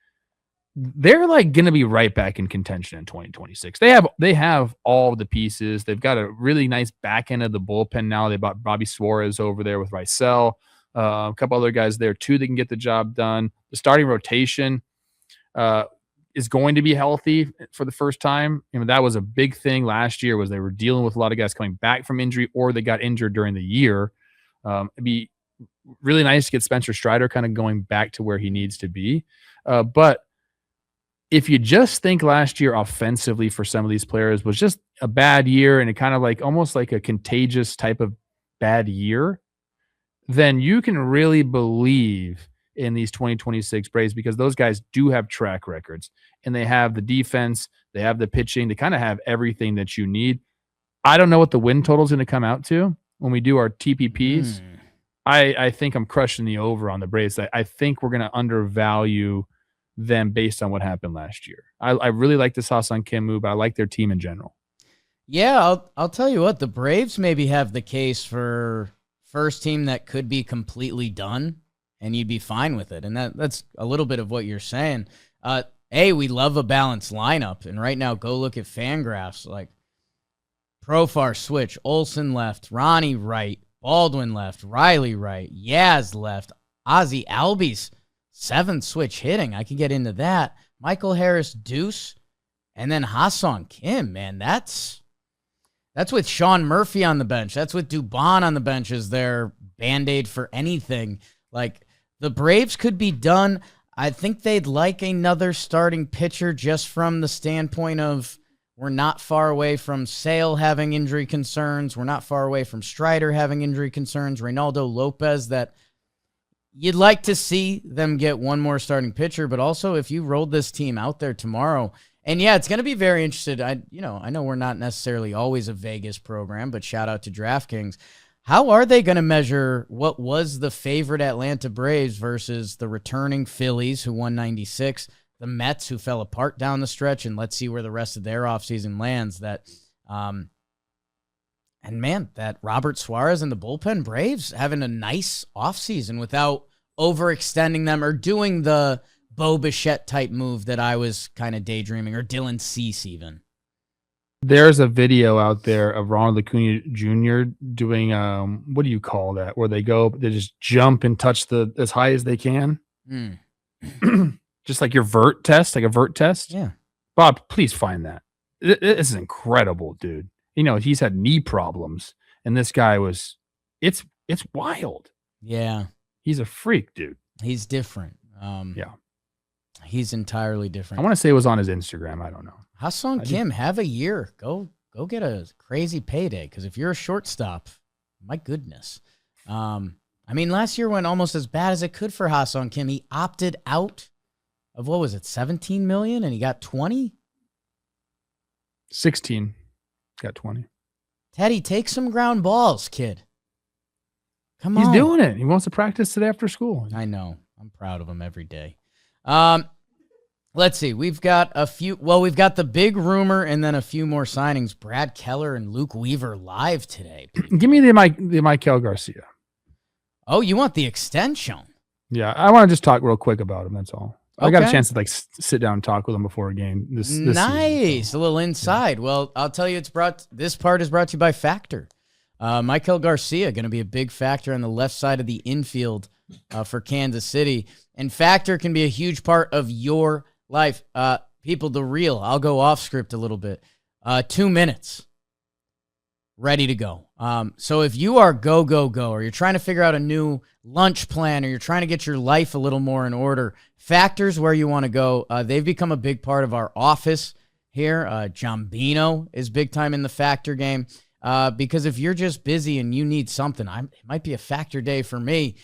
They're like going to be right back in contention in 2026. They have all the pieces. They've got a really nice back end of the bullpen now. They bought Bobby Suarez over there with Rysel. A couple other guys there too that can get the job done. The starting rotation is going to be healthy for the first time. That was a big thing last year was they were dealing with a lot of guys coming back from injury or they got injured during the year. It'd be really nice to get Spencer Strider kind of going back to where he needs to be. But if you just think last year offensively for some of these players was just a bad year and it kind of like almost like a contagious type of bad year, then you can really believe in these 2026 Braves because those guys do have track records and they have the defense, they have the pitching, they kind of have everything that you need. I don't know what the win total is going to come out to when we do our TPPs. I think I'm crushing the over on the Braves. I think we're going to undervalue them based on what happened last year. I really like this Ha-Seong Kim move, but I like their team in general. Yeah, I'll tell you what, the Braves maybe have the case for first team that could be completely done and you'd be fine with it. And that's a little bit of what you're saying. We love a balanced lineup. And right now, go look at Fangraphs. Like Profar switch, Olsen left, Ronnie right, Baldwin left, Riley right, Yaz left, Ozzie Albies 7th switch hitting. I can get into that. Michael Harris deuce, and then Ha-Seong Kim, man, that's That's with Sean Murphy on the bench. That's with Dubon on the bench as their Band-Aid for anything. Like, the Braves could be done. I think they'd like another starting pitcher just from the standpoint of we're not far away from Sale having injury concerns. We're not far away from Strider having injury concerns. Reynaldo Lopez, that you'd like to see them get one more starting pitcher, but also if you rolled this team out there tomorrow, and yeah, it's going to be very interesting. I know we're not necessarily always a Vegas program, but shout out to DraftKings. How are they going to measure what was the favorite Atlanta Braves versus the returning Phillies who won 96, the Mets who fell apart down the stretch, and let's see where the rest of their offseason lands. That, and man, that Robert Suarez and the bullpen Braves having a nice offseason without overextending them or doing the Bo Bichette type move that I was kind of daydreaming, or Dylan Cease even. There's a video out there of Ronald Acuna Jr. doing what do you call that? Where they just jump and touch as high as they can. Just like your vert test, like a vert test. Yeah. Bob, please find that. This is incredible, dude. He's had knee problems, and this guy it's wild. Yeah. He's a freak, dude. He's different. Yeah. He's entirely different. I want to say it was on his Instagram. I don't know. Ha-Seong Kim, have a year. Go get a crazy payday, because if you're a shortstop, my goodness. Last year went almost as bad as it could for Ha-Seong Kim. He opted out of, what was it, $17 million, and he got 20? 16. Got 20. Teddy, take some ground balls, kid. Come on. He's doing it. He wants to practice today after school. I know. I'm proud of him every day. Let's see. We've got we've got the big rumor and then a few more signings. Brad Keller and Luke Weaver live today. Give me the Maikel Garcia. Oh, you want the extension? Yeah, I want to just talk real quick about him. That's all. Okay. I got a chance to sit down and talk with him before a game. This nice, season. A little inside. Yeah. Well, I'll tell you, this part is brought to you by Factor. Maikel Garcia going to be a big factor on the left side of the infield for Kansas City, and Factor can be a huge part of your life. People, the real. I'll go off script a little bit. 2 minutes. Ready to go. So if you are go, or you're trying to figure out a new lunch plan, or you're trying to get your life a little more in order, Factor's where you want to go. They've become a big part of our office here. Jambino is big time in the Factor game. Because if you're just busy and you need something, it might be a Factor day for me.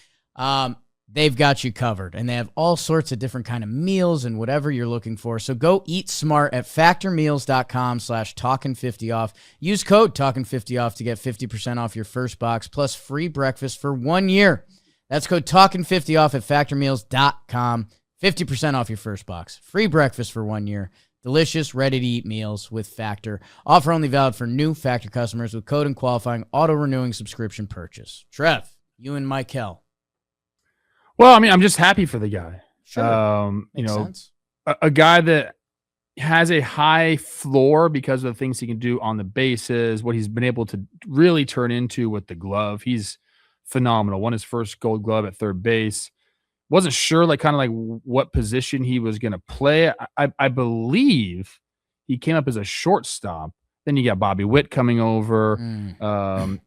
They've got you covered, and they have all sorts of different kind of meals and whatever you're looking for. So go eat smart at factormeals.com/talkin50off. Use code talkin50off to get 50% off your first box plus free breakfast for 1 year. That's code talkin50off at factormeals.com. 50% off your first box. Free breakfast for 1 year. Delicious, ready-to-eat meals with Factor. Offer only valid for new Factor customers with code and qualifying auto-renewing subscription purchase. Trev, you and Maikel. Well, I'm just happy for the guy. Sure. Makes sense. A guy that has a high floor because of the things he can do on the bases, what he's been able to really turn into with the glove. He's phenomenal. Won his first Gold Glove at third base. Wasn't sure what position he was going to play. I believe he came up as a shortstop. Then you got Bobby Witt coming over.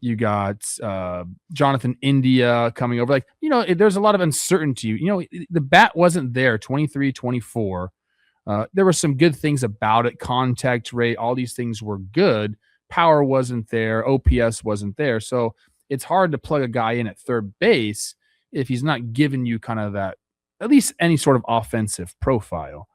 You got Jonathan India coming over. There's a lot of uncertainty. The bat wasn't there, 23, 24. There were some good things about it. Contact rate, all these things were good. Power wasn't there. OPS wasn't there. So it's hard to plug a guy in at third base if he's not giving you kind of that, at least any sort of offensive profile.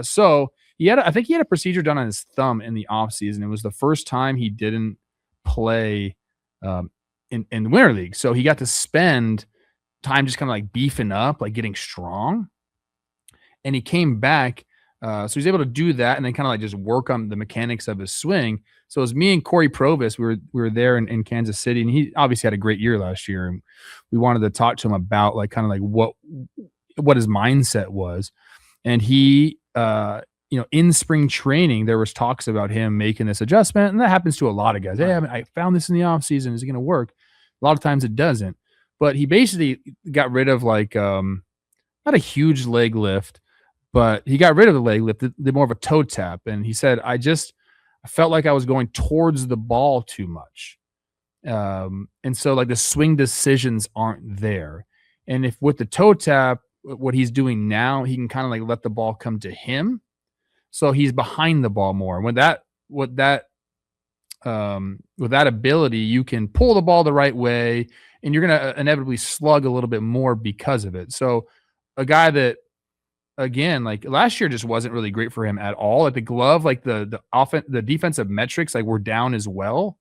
So I think he had a procedure done on his thumb in the offseason. It was the first time he didn't play in the Winter League. So he got to spend time just kind of beefing up, getting strong. And he came back. So he was able to do that and then kind of just work on the mechanics of his swing. So it was me and Corey Provis. We were there in Kansas City, and he obviously had a great year last year. And we wanted to talk to him about what his mindset was. And he, in spring training, there was talks about him making this adjustment, and that happens to a lot of guys. Hey, I found this in the offseason. Is it going to work? A lot of times it doesn't. But he basically got rid of not a huge leg lift, but he got rid of the leg lift, the more of a toe tap. And he said, I I felt like I was going towards the ball too much. And so like the swing decisions aren't there. And if with the toe tap, what he's doing now, he can kind of like let the ball come to him. So he's behind the ball more. With that ability, you can pull the ball the right way, and you're going to inevitably slug a little bit more because of it. So a guy that, again, like last year just wasn't really great for him at all. Like the glove, like the defensive metrics, like were down as well.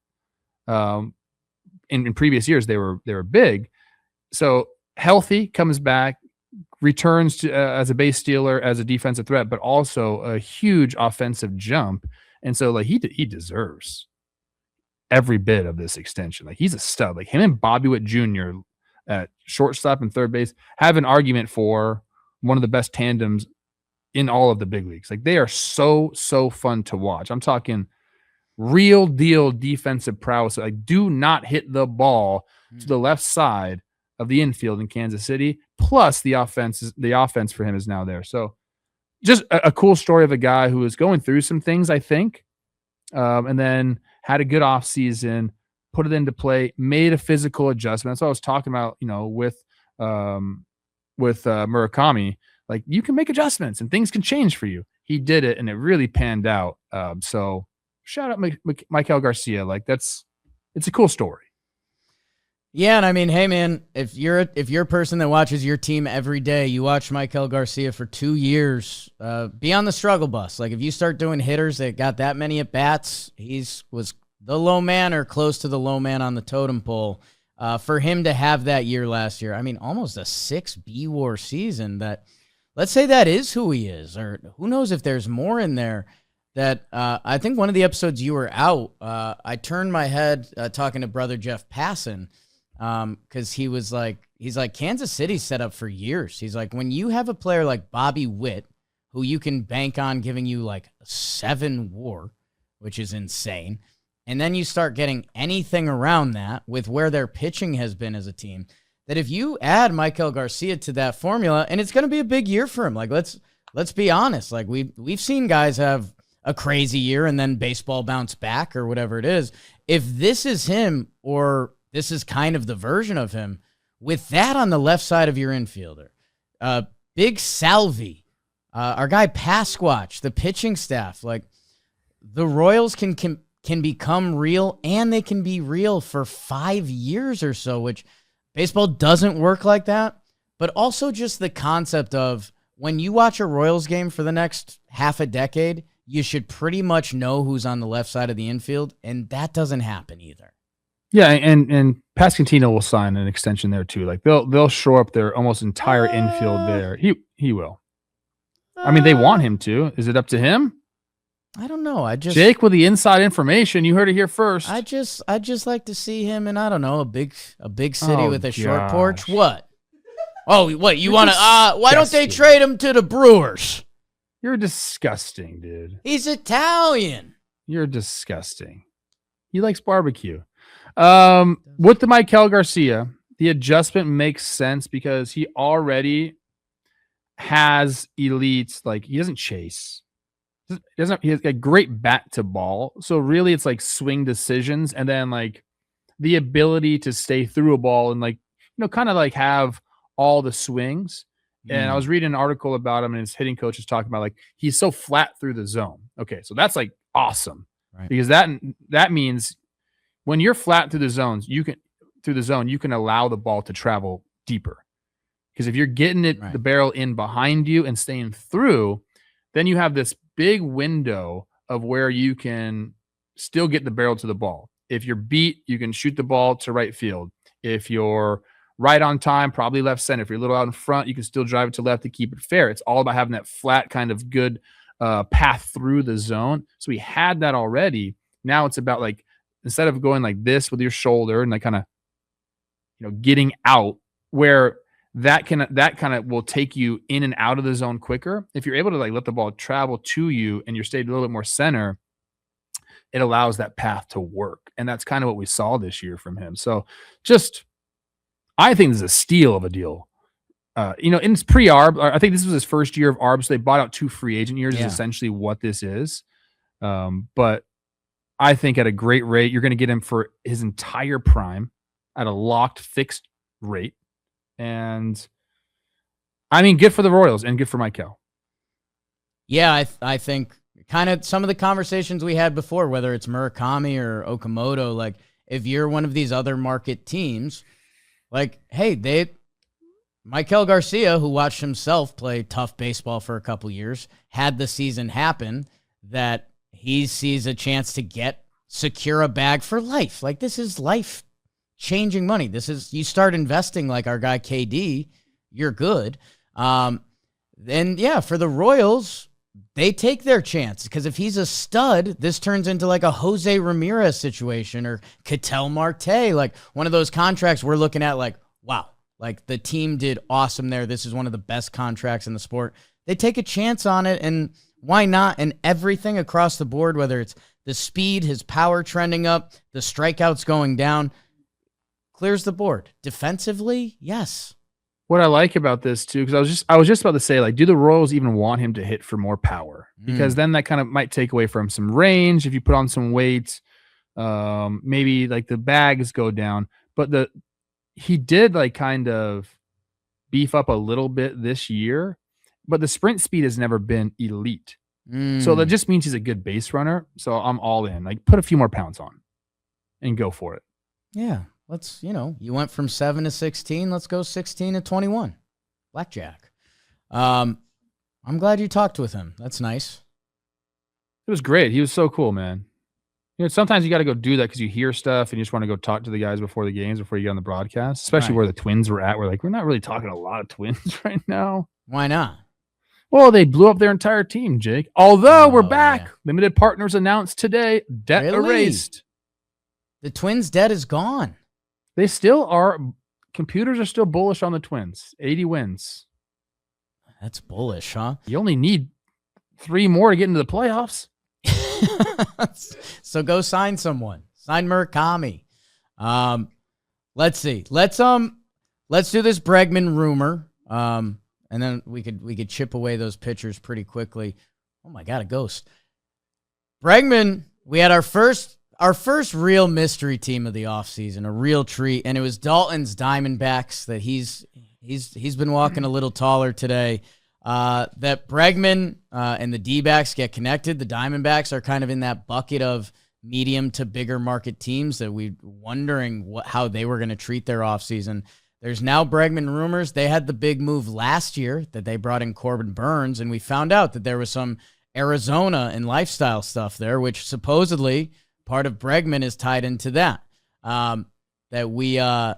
In previous years, they were big. So healthy, comes back, returns to as a base stealer, as a defensive threat, but also a huge offensive jump. And so like he deserves every bit of this extension. Like he's a stud. Like him and Bobby Witt Jr. at shortstop and third base have an argument for one of the best tandems in all of the big leagues. Like they are so fun to watch. I'm talking real deal defensive prowess. Like do not hit the ball to the left side of the infield in Kansas City. Plus the offense for him is now there. So just a cool story of a guy who is going through some things, I think, and then had a good off season, put it into play, made a physical adjustment. That's what I was talking about, with Murakami. Like you can make adjustments and things can change for you. He did it, and it really panned out. So shout out Maikel Garcia. Like it's a cool story. Yeah, and I mean, hey man, if you're a person that watches your team every day, you watch Maikel Garcia for 2 years, be on the struggle bus. Like if you start doing hitters that got that many at bats, was the low man or close to the low man on the totem pole. For him to have that year last year, I mean, almost a 6 B-WAR season. That, let's say that is who he is, or who knows if there's more in there. That I think one of the episodes you were out, I turned my head talking to brother Jeff Passan. Because he's like, Kansas City's set up for years. He's like, when you have a player like Bobby Witt, who you can bank on giving you like 7 WAR, which is insane, and then you start getting anything around that with where their pitching has been as a team, that if you add Maikel Garcia to that formula, and it's going to be a big year for him. Like let's be honest. Like we've seen guys have a crazy year and then baseball bounce back or whatever it is. If this is him, or this is kind of the version of him, with that on the left side of your infielder. Big Salvi, our guy Pasquatch, the pitching staff. Like the Royals can become real, and they can be real for 5 years or so, which baseball doesn't work like that. But also just the concept of when you watch a Royals game for the next half a decade, you should pretty much know who's on the left side of the infield, and that doesn't happen either. Yeah, and Pasquantino will sign an extension there too. Like they'll shore up their almost entire infield there. He will. I mean, they want him to. Is it up to him? I don't know. Jake with the inside information. You heard it here first. I just like to see him in, I don't know, a big city with a short porch. What? Oh, what you want to? Why don't they trade him to the Brewers? You're disgusting, dude. He's Italian. You're disgusting. He likes barbecue. With the Maikel Garcia, the adjustment makes sense because he already has elites. Like he doesn't chase. He has a great bat to ball. So really it's like swing decisions, and then like the ability to stay through a ball and like, kind of like have all the swings. And I was reading an article about him, and his hitting coach is talking about like he's so flat through the zone. Okay, so that's like awesome, right? Because that means when you're flat through the zones, you can allow the ball to travel deeper. Because if you're getting it, the barrel in behind you and staying through, then you have this big window of where you can still get the barrel to the ball. If you're beat, you can shoot the ball to right field. If you're right on time, probably left center. If you're a little out in front, you can still drive it to left to keep it fair. It's all about having that flat kind of good path through the zone. So we had that already. Now it's about like, instead of going like this with your shoulder and like kind of, getting out, where that kind of will take you in and out of the zone quicker. If you're able to like let the ball travel to you and you're stayed a little bit more center, it allows that path to work. And that's kind of what we saw this year from him. So I think this is a steal of a deal. In pre-ARB, I think this was his first year of ARB, so they bought out 2 free agent years is essentially what this is. But I think at a great rate. You're going to get him for his entire prime at a locked fixed rate. And I mean, good for the Royals and good for Maikel. Yeah, I think kind of some of the conversations we had before, whether it's Murakami or Okamoto, like if you're one of these other market teams, like, hey, Maikel Garcia, who watched himself play tough baseball for a couple years, had the season happen that he sees a chance to secure a bag for life. Like, this is life-changing money. You start investing like our guy KD, you're good. Then, yeah, for the Royals, they take their chance because if he's a stud, this turns into like a Jose Ramirez situation or Ketel Marte, like one of those contracts we're looking at like, wow, like the team did awesome there. This is one of the best contracts in the sport. They take a chance on it, and why not? And everything across the board, whether it's the speed, his power trending up, the strikeouts going down, clears the board. Defensively, yes. What I like about this too, because I was just about to say, like, do the Royals even want him to hit for more power? Because then that kind of might take away from some range if you put on some weight. Maybe like the bags go down, but he did like kind of beef up a little bit this year, but the sprint speed has never been elite. So that just means he's a good base runner. So I'm all in. Like, put a few more pounds on and go for it. Yeah. Let's, you went from 7 to 16. Let's go 16 to 21. Blackjack. I'm glad you talked with him. That's nice. It was great. He was so cool, man. Sometimes you got to go do that because you hear stuff and you just want to go talk to the guys before the games, before you get on the broadcast, especially where the Twins were at. We're not really talking a lot of Twins right now. Why not? Well, they blew up their entire team, Jake. Although we're back. Yeah. Limited partners announced today. Debt erased. The Twins' debt is gone. They still are. Computers are still bullish on the Twins. 80 wins. That's bullish, huh? You only need 3 more to get into the playoffs. So go sign someone. Sign Murakami. Let's see. Let's do this Bregman rumor. And then we could chip away those pitchers pretty quickly. Oh my God, a ghost. Bregman, we had our first real mystery team of the offseason, a real treat, and it was Dalton's Diamondbacks that he's been walking a little taller today. That Bregman and the D-backs get connected. The Diamondbacks are kind of in that bucket of medium to bigger market teams that we're wondering how they were going to treat their offseason. There's now Bregman rumors. They had the big move last year that they brought in Corbin Burns, and we found out that there was some Arizona and lifestyle stuff there, which supposedly part of Bregman is tied into that. That we, I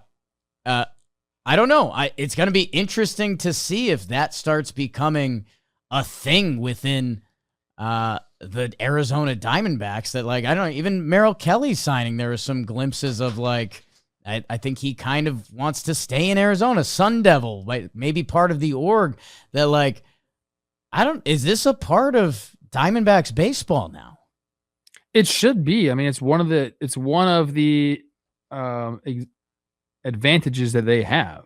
don't know. It's going to be interesting to see if that starts becoming a thing within the Arizona Diamondbacks. That, like, I don't know, even Merrill Kelly signing, there was some glimpses of, like, I think he kind of wants to stay in Arizona. Sun Devil, like, maybe part of the org that, like, is this a part of Diamondbacks baseball now? It should be. I mean, it's one of the advantages that they have.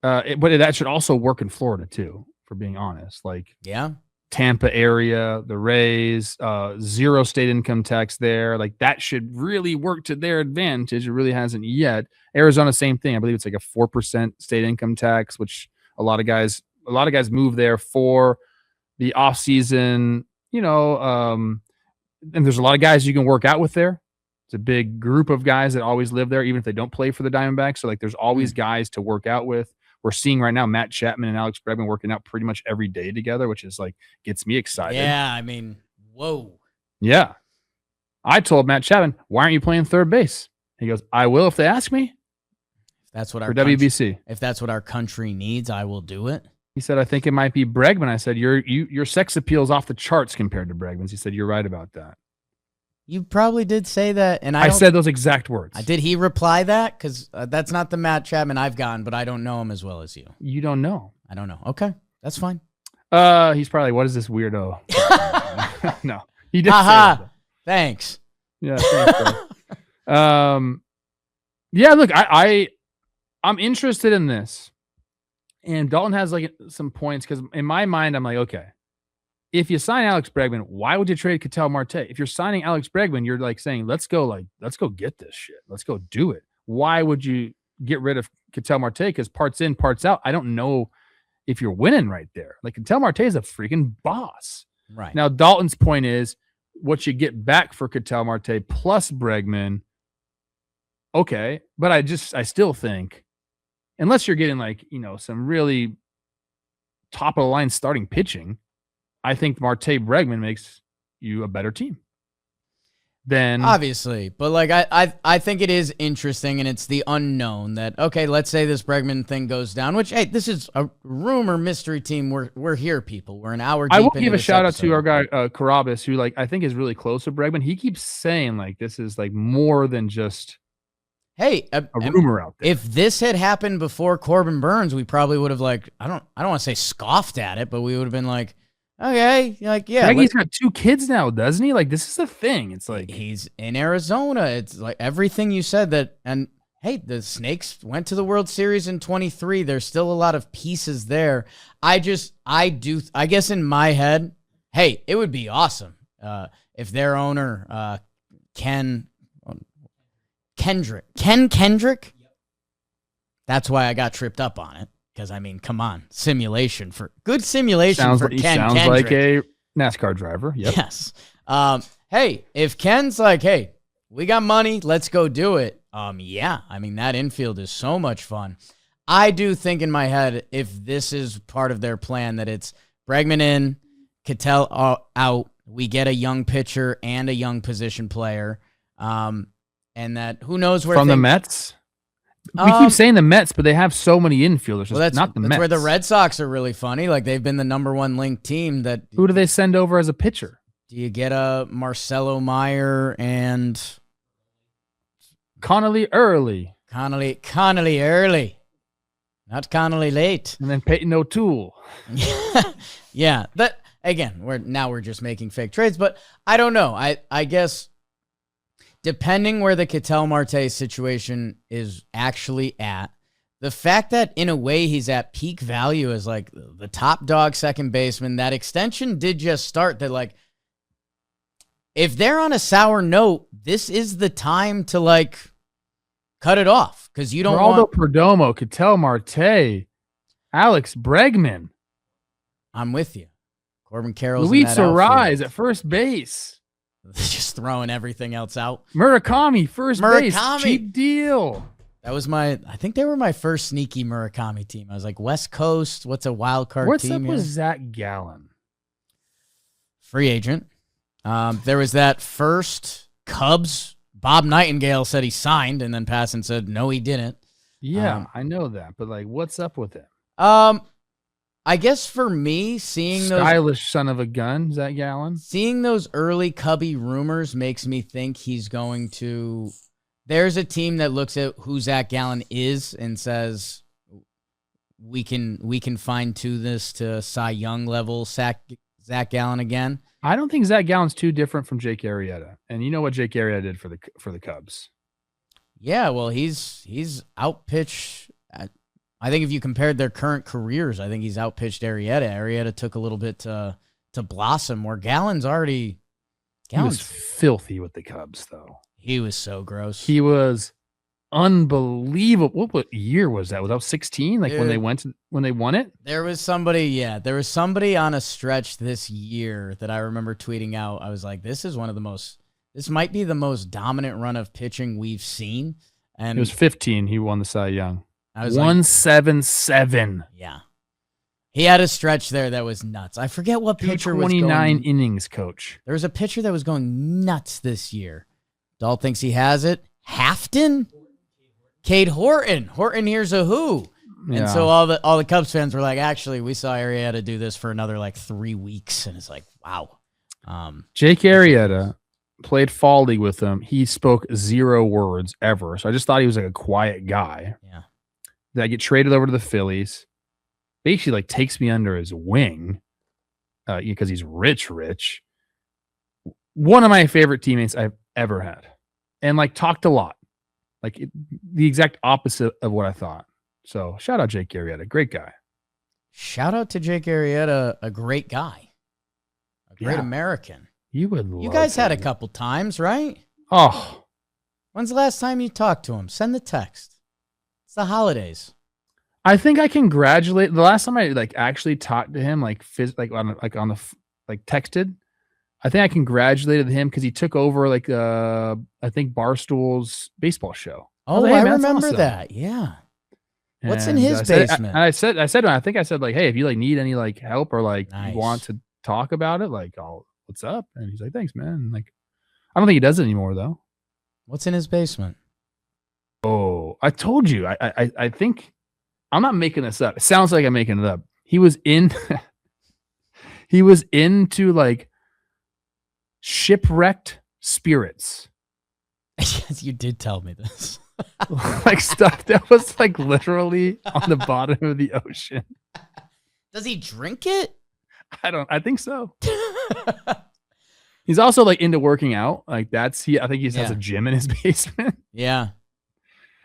But that should also work in Florida too, for being honest. Like, yeah, Tampa area, the Rays, 0 state income tax there. Like, that should really work to their advantage. It really hasn't yet. Arizona, same thing. I believe it's like a 4% state income tax, which a lot of guys move there for the off season, and there's a lot of guys you can work out with there. It's a big group of guys that always live there, even if they don't play for the Diamondbacks. So, like, there's always guys to work out with. We're seeing right now Matt Chapman and Alex Bregman working out pretty much every day together, which is, like, gets me excited. Yeah, I mean, whoa. Yeah. I told Matt Chapman, why aren't you playing third base? He goes, I will if they ask me. If that's what for WBC. If that's what our country needs, I will do it. He said, I think it might be Bregman. I said, your sex appeal is off the charts compared to Bregman's. He said, you're right about that. You probably did say that, and I said those exact words. Did he reply that? Because that's not the Matt Chapman I've gotten, but I don't know him as well as you. You don't know. I don't know. Okay, that's fine. He's probably, what is this weirdo? No, he did say that. Thanks. Yeah, thanks, bro. Yeah, look, I'm interested in this, and Dalton has, like, some points because in my mind I'm like, okay, if you sign Alex Bregman, why would you trade Ketel Marte? If you're signing Alex Bregman, you're like saying, let's go get this shit. Let's go do it. Why would you get rid of Ketel Marte? Because parts in, parts out. I don't know if you're winning right there. Like, Ketel Marte is a freaking boss. Right. Now, Dalton's point is what you get back for Ketel Marte plus Bregman. Okay. But I still think, unless you're getting like, some really top of the line starting pitching, I think Marte Bregman makes you a better team. Then obviously, but like I think it is interesting, and it's the unknown that, okay, let's say this Bregman thing goes down, which, hey, this is a rumor mystery team. We're here, people. We're an hour deep. I will give a shout episode. out to our guy Carabas, who like I think is really close to Bregman. He keeps saying like this is like more than just a rumor out there. If this had happened before Corbin Burns, we probably would have like I don't want to say scoffed at it, but we would have been like, okay, like, yeah. He's got 2 kids now, doesn't he? Like, this is a thing. It's like he's in Arizona. It's like everything you said that, and hey, the Snakes went to the World Series in 23. There's still a lot of pieces there. I guess in my head, hey, it would be awesome if their owner, Ken Kendrick. That's why I got tripped up on it. Because, I mean, come on. Ken Kendrick. Sounds like a NASCAR driver. Yep. Yes. Hey, if Ken's like, hey, we got money, let's go do it. Yeah. I mean, that infield is so much fun. I do think in my head, if this is part of their plan, that it's Bregman in, Ketel out, we get a young pitcher and a young position player. And that who knows where from the Mets? We keep saying the Mets, but they have so many infielders. Well, that's not the Mets. That's where the Red Sox are really funny. Like, they've been the number 1 linked team. Who do they send over as a pitcher? Do you get a Marcelo Meyer and Connolly Early? Connolly Early, not Connolly late. And then Peyton O'Toole. Yeah. That again, we're just making fake trades, but I don't know. I guess. Depending where the Ketel Marte situation is actually at, the fact that in a way he's at peak value as like the top dog second baseman, that extension did just start. That like, if they're on a sour note, this is the time to like cut it off because you don't want Perdomo, Ketel Marte, Alex Bregman. I'm with you. Corbin Carroll's Luis Arise at first base. Just throwing everything else out. Murakami, first base, cheap deal. That was I think they were my first sneaky Murakami team. I was like, West Coast, what's a wild card team? What's up here? with Zach Gallen? Free agent. There was that first Cubs. Bob Nightingale said he signed, and then Passan said, no, he didn't. Yeah, I know that. But like, what's up with him? I guess for me, seeing stylish son of a gun, Zach Gallen, seeing those early Cubby rumors makes me think he's going to. There's a team that looks at who Zach Gallen is and says, we can fine tune this to Cy Young level Zach Gallen again. I don't think Zach Gallen's too different from Jake Arrieta, and you know what Jake Arrieta did for the Cubs. Yeah, well, he's outpitched. I think if you compared their current careers, I think he's outpitched Arrieta. Arrieta took a little bit to blossom, where Gallen's already. He was filthy with the Cubs, though. He was so gross. He was unbelievable. What year was that? Was that 16? Like, dude, when they won it? There was somebody on a stretch this year that I remember tweeting out. I was like, this might be the most dominant run of pitching we've seen. And it was 15. He won the Cy Young. I was 177. Yeah. He had a stretch there that was nuts. I forget what pitcher was going. 29 innings, coach. There was a pitcher that was going nuts this year. Dahl thinks he has it. Hafton? Cade Horton. Horton here's a who. Yeah. And so all the Cubs fans were like, actually, we saw Arrieta do this for another like 3 weeks. And it's like, wow. Jake Arrieta played fall league with him. He spoke 0 words ever. So I just thought he was like a quiet guy. Yeah. That I get traded over to the Phillies. Basically, like, takes me under his wing because he's rich. One of my favorite teammates I've ever had. And, like, talked a lot. Like, the exact opposite of what I thought. So, shout out Jake Arrieta. Great guy. Shout out to Jake Arrieta, a great guy. Great American. You would love You guys had a him. couple times, right? Oh. When's the last time you talked to him? Send the text. It's the holidays. I think I congratulate the last time I actually talked to him texted. I think I congratulated him because he took over I think Barstool's baseball show. Oh, I remember awesome. That. Yeah. What's in his basement? I said, like, hey, if you need any help or nice. You want to talk about it, what's up? And he's like, thanks, man. And, I don't think he does it anymore though. What's in his basement? Oh, I told you. I think I'm not making this up. It sounds like I'm making it up. He was into shipwrecked spirits. Yes, you did tell me this. Stuff that was literally on the bottom of the ocean. Does he drink it? I think so. He's also into working out. I think he has a gym in his basement. Yeah.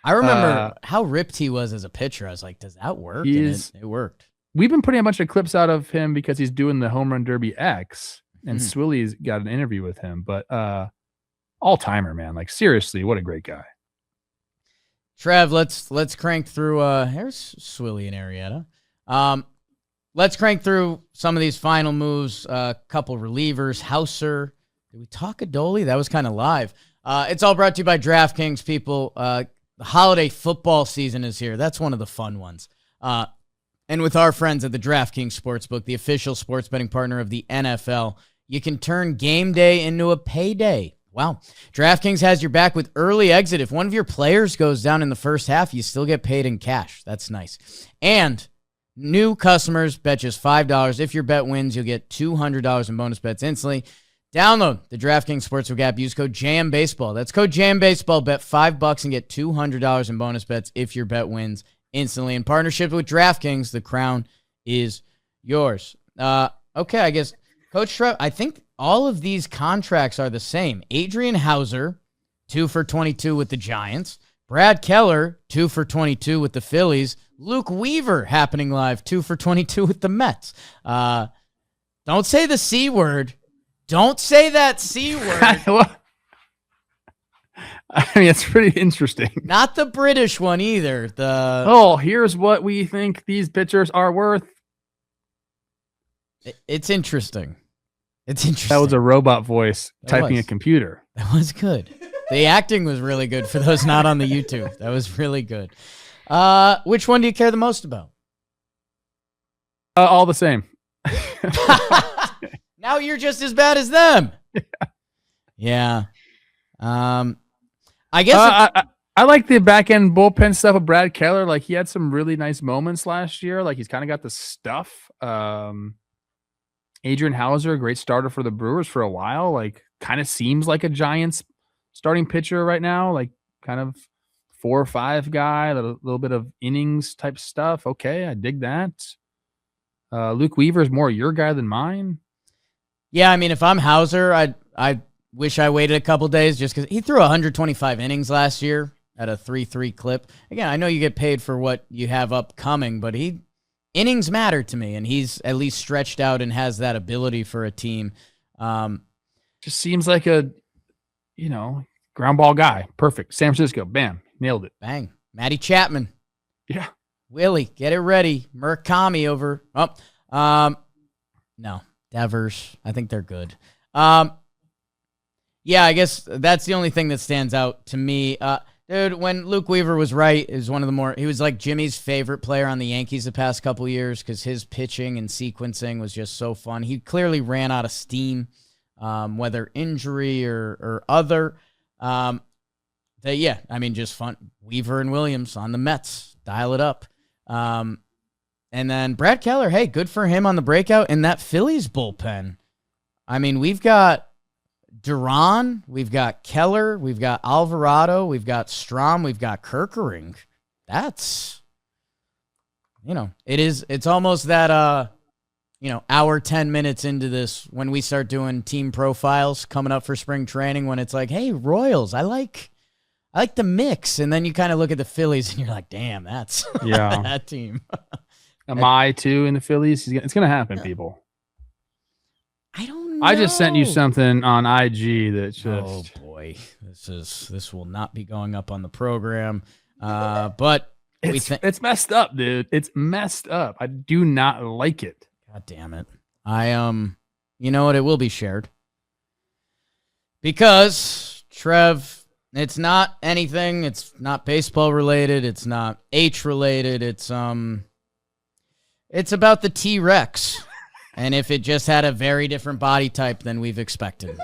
I remember how ripped he was as a pitcher. I was like, does that work? It worked. We've been putting a bunch of clips out of him because he's doing the Home Run Derby X, and Swilly's got an interview with him. But all timer, man. Seriously, what a great guy. Trev, let's crank through. Here's Swilly and Arrieta. Let's crank through some of these final moves. Couple relievers. Hauser. Did we talk Adoli? That was kind of live. It's all brought to you by DraftKings, people. The holiday football season is here. That's one of the fun ones. And with our friends at the DraftKings Sportsbook, the official sports betting partner of the NFL, you can turn game day into a payday. Wow. DraftKings has your back with early exit. If one of your players goes down in the first half, you still get paid in cash. That's nice. And new customers bet just $5. If your bet wins, you'll get $200 in bonus bets instantly. Download the DraftKings Sportsbook app. Use code JAMBaseball. That's code JAMBaseball. Bet $5 and get $200 in bonus bets if your bet wins instantly. In partnership with DraftKings, the crown is yours. Okay, I guess, Coach Trev, I think all of these contracts are the same. Adrian Hauser, 2 for 22 with the Giants. Brad Keller, 2 for 22 with the Phillies. Luke Weaver, happening live, 2 for 22 with the Mets. Don't say the C word. Don't say that C word. I mean, it's pretty interesting. Not the British one either. Here's what we think these pitchers are worth. It's interesting. It's interesting. That was a robot voice typing a computer. That was good. The acting was really good for those not on the YouTube. That was really good. Which one do you care the most about? All the same. Now you're just as bad as them. Yeah. I guess I like the back end bullpen stuff of Brad Keller. He had some really nice moments last year. He's kind of got the stuff. Adrian Hauser, a great starter for the Brewers for a while. Kind of seems like a Giants starting pitcher right now. Kind of 4 or 5 guy, a little bit of innings type stuff. Okay, I dig that. Luke Weaver is more your guy than mine. Yeah, I mean, if I'm Hauser, I wish I waited a couple days just because he threw 125 innings last year at a 3.3 clip. Again, I know you get paid for what you have upcoming, but innings matter to me, and he's at least stretched out and has that ability for a team. Just seems like a, ground ball guy. Perfect. San Francisco, bam, nailed it. Bang. Matty Chapman. Yeah. Willie, get it ready. Murakami over. No. Devers. I think they're good. Yeah, I guess that's the only thing that stands out to me. Dude, when Luke Weaver was right, he was like Jimmy's favorite player on the Yankees the past couple years because his pitching and sequencing was just so fun. He clearly ran out of steam, whether injury or other. Just fun. Weaver and Williams on the Mets. Dial it up. And then Brad Keller, hey, good for him on the breakout. And that Phillies bullpen. I mean, we've got Duran, we've got Keller, we've got Alvarado, we've got Strom, we've got Kerkering. That's, it's almost that, hour, 10 minutes into this when we start doing team profiles coming up for spring training when it's like, hey, Royals, I like the mix. And then you kind of look at the Phillies and you're like, damn, that's that team. Am I too in the Phillies? It's going to happen, people. I don't I just sent you something on IG that just. Oh boy, this will not be going up on the program. But it's messed up, dude. It's messed up. I do not like it. God damn it. You know what? It will be shared because Trev. It's not anything. It's not baseball related. It's not H related. It's about the T-Rex, and if it just had a very different body type than we've expected.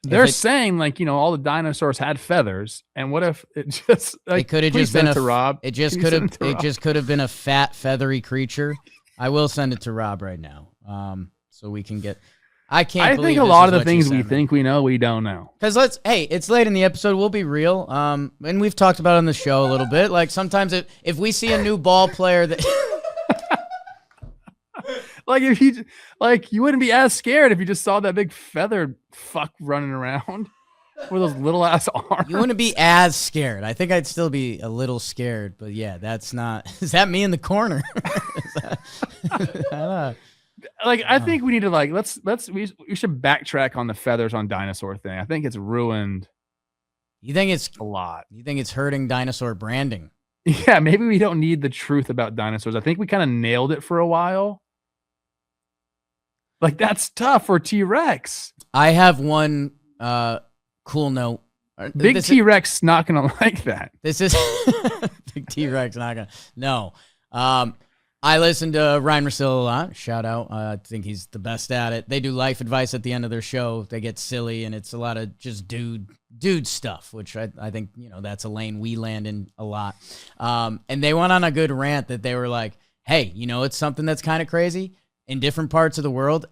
They're saying all the dinosaurs had feathers, and what if it just it could have just been to Rob? It just could have been a fat feathery creature. I will send it to Rob right now, so we can get. I think a lot of the things we think we know, we don't know. Because it's late in the episode. We'll be real. And we've talked about it on the show a little bit. Like sometimes if we see a new ball player that, if you wouldn't be as scared if you just saw that big feathered fuck running around with those little ass arms. You wouldn't be as scared. I think I'd still be a little scared. But yeah, that's not. Is that me in the corner? I think we need to we should backtrack on the feathers on dinosaur thing. I think it's ruined. You think it's a lot? You think it's hurting dinosaur branding? Yeah, maybe we don't need the truth about dinosaurs. I think we kind of nailed it for a while. That's tough for T-Rex. I have one cool note. Big T-Rex not gonna like that. This is Big T-Rex not gonna. No. I listen to Ryan Russillo a lot. Shout out. I think he's the best at it. They do life advice at the end of their show. They get silly, and it's a lot of just dude stuff, which I think, that's a lane we land in a lot. And they went on a good rant that they were like, hey, it's something that's kind of crazy. In different parts of the world,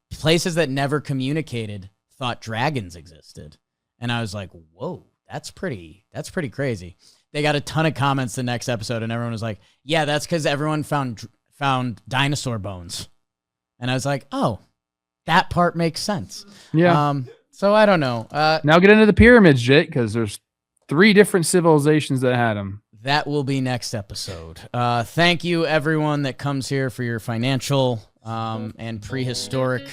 places that never communicated thought dragons existed. And I was like, whoa, that's pretty crazy. They got a ton of comments the next episode, and everyone was like, yeah, that's because everyone found dinosaur bones. And I was like, oh, that part makes sense. Yeah. So I don't know. Now get into the pyramids, Jake, because there's 3 different civilizations that had them. That will be next episode. Thank you, everyone that comes here for your financial and prehistoric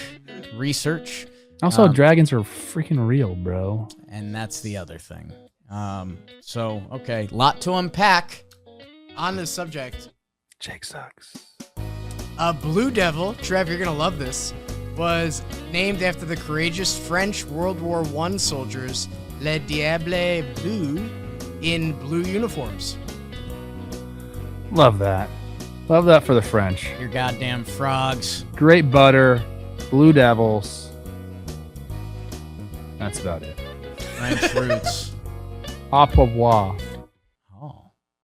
research. Also, dragons are freaking real, bro. And that's the other thing. Okay, lot to unpack. On this subject, Jake sucks. Blue Devil, Trev, you're gonna love this, was named after the courageous French World War I soldiers, Les Diables Bleus, in blue uniforms. Love that. Love that for the French. Your goddamn frogs. Great butter, Blue Devils. That's about it. French roots. Au revoir.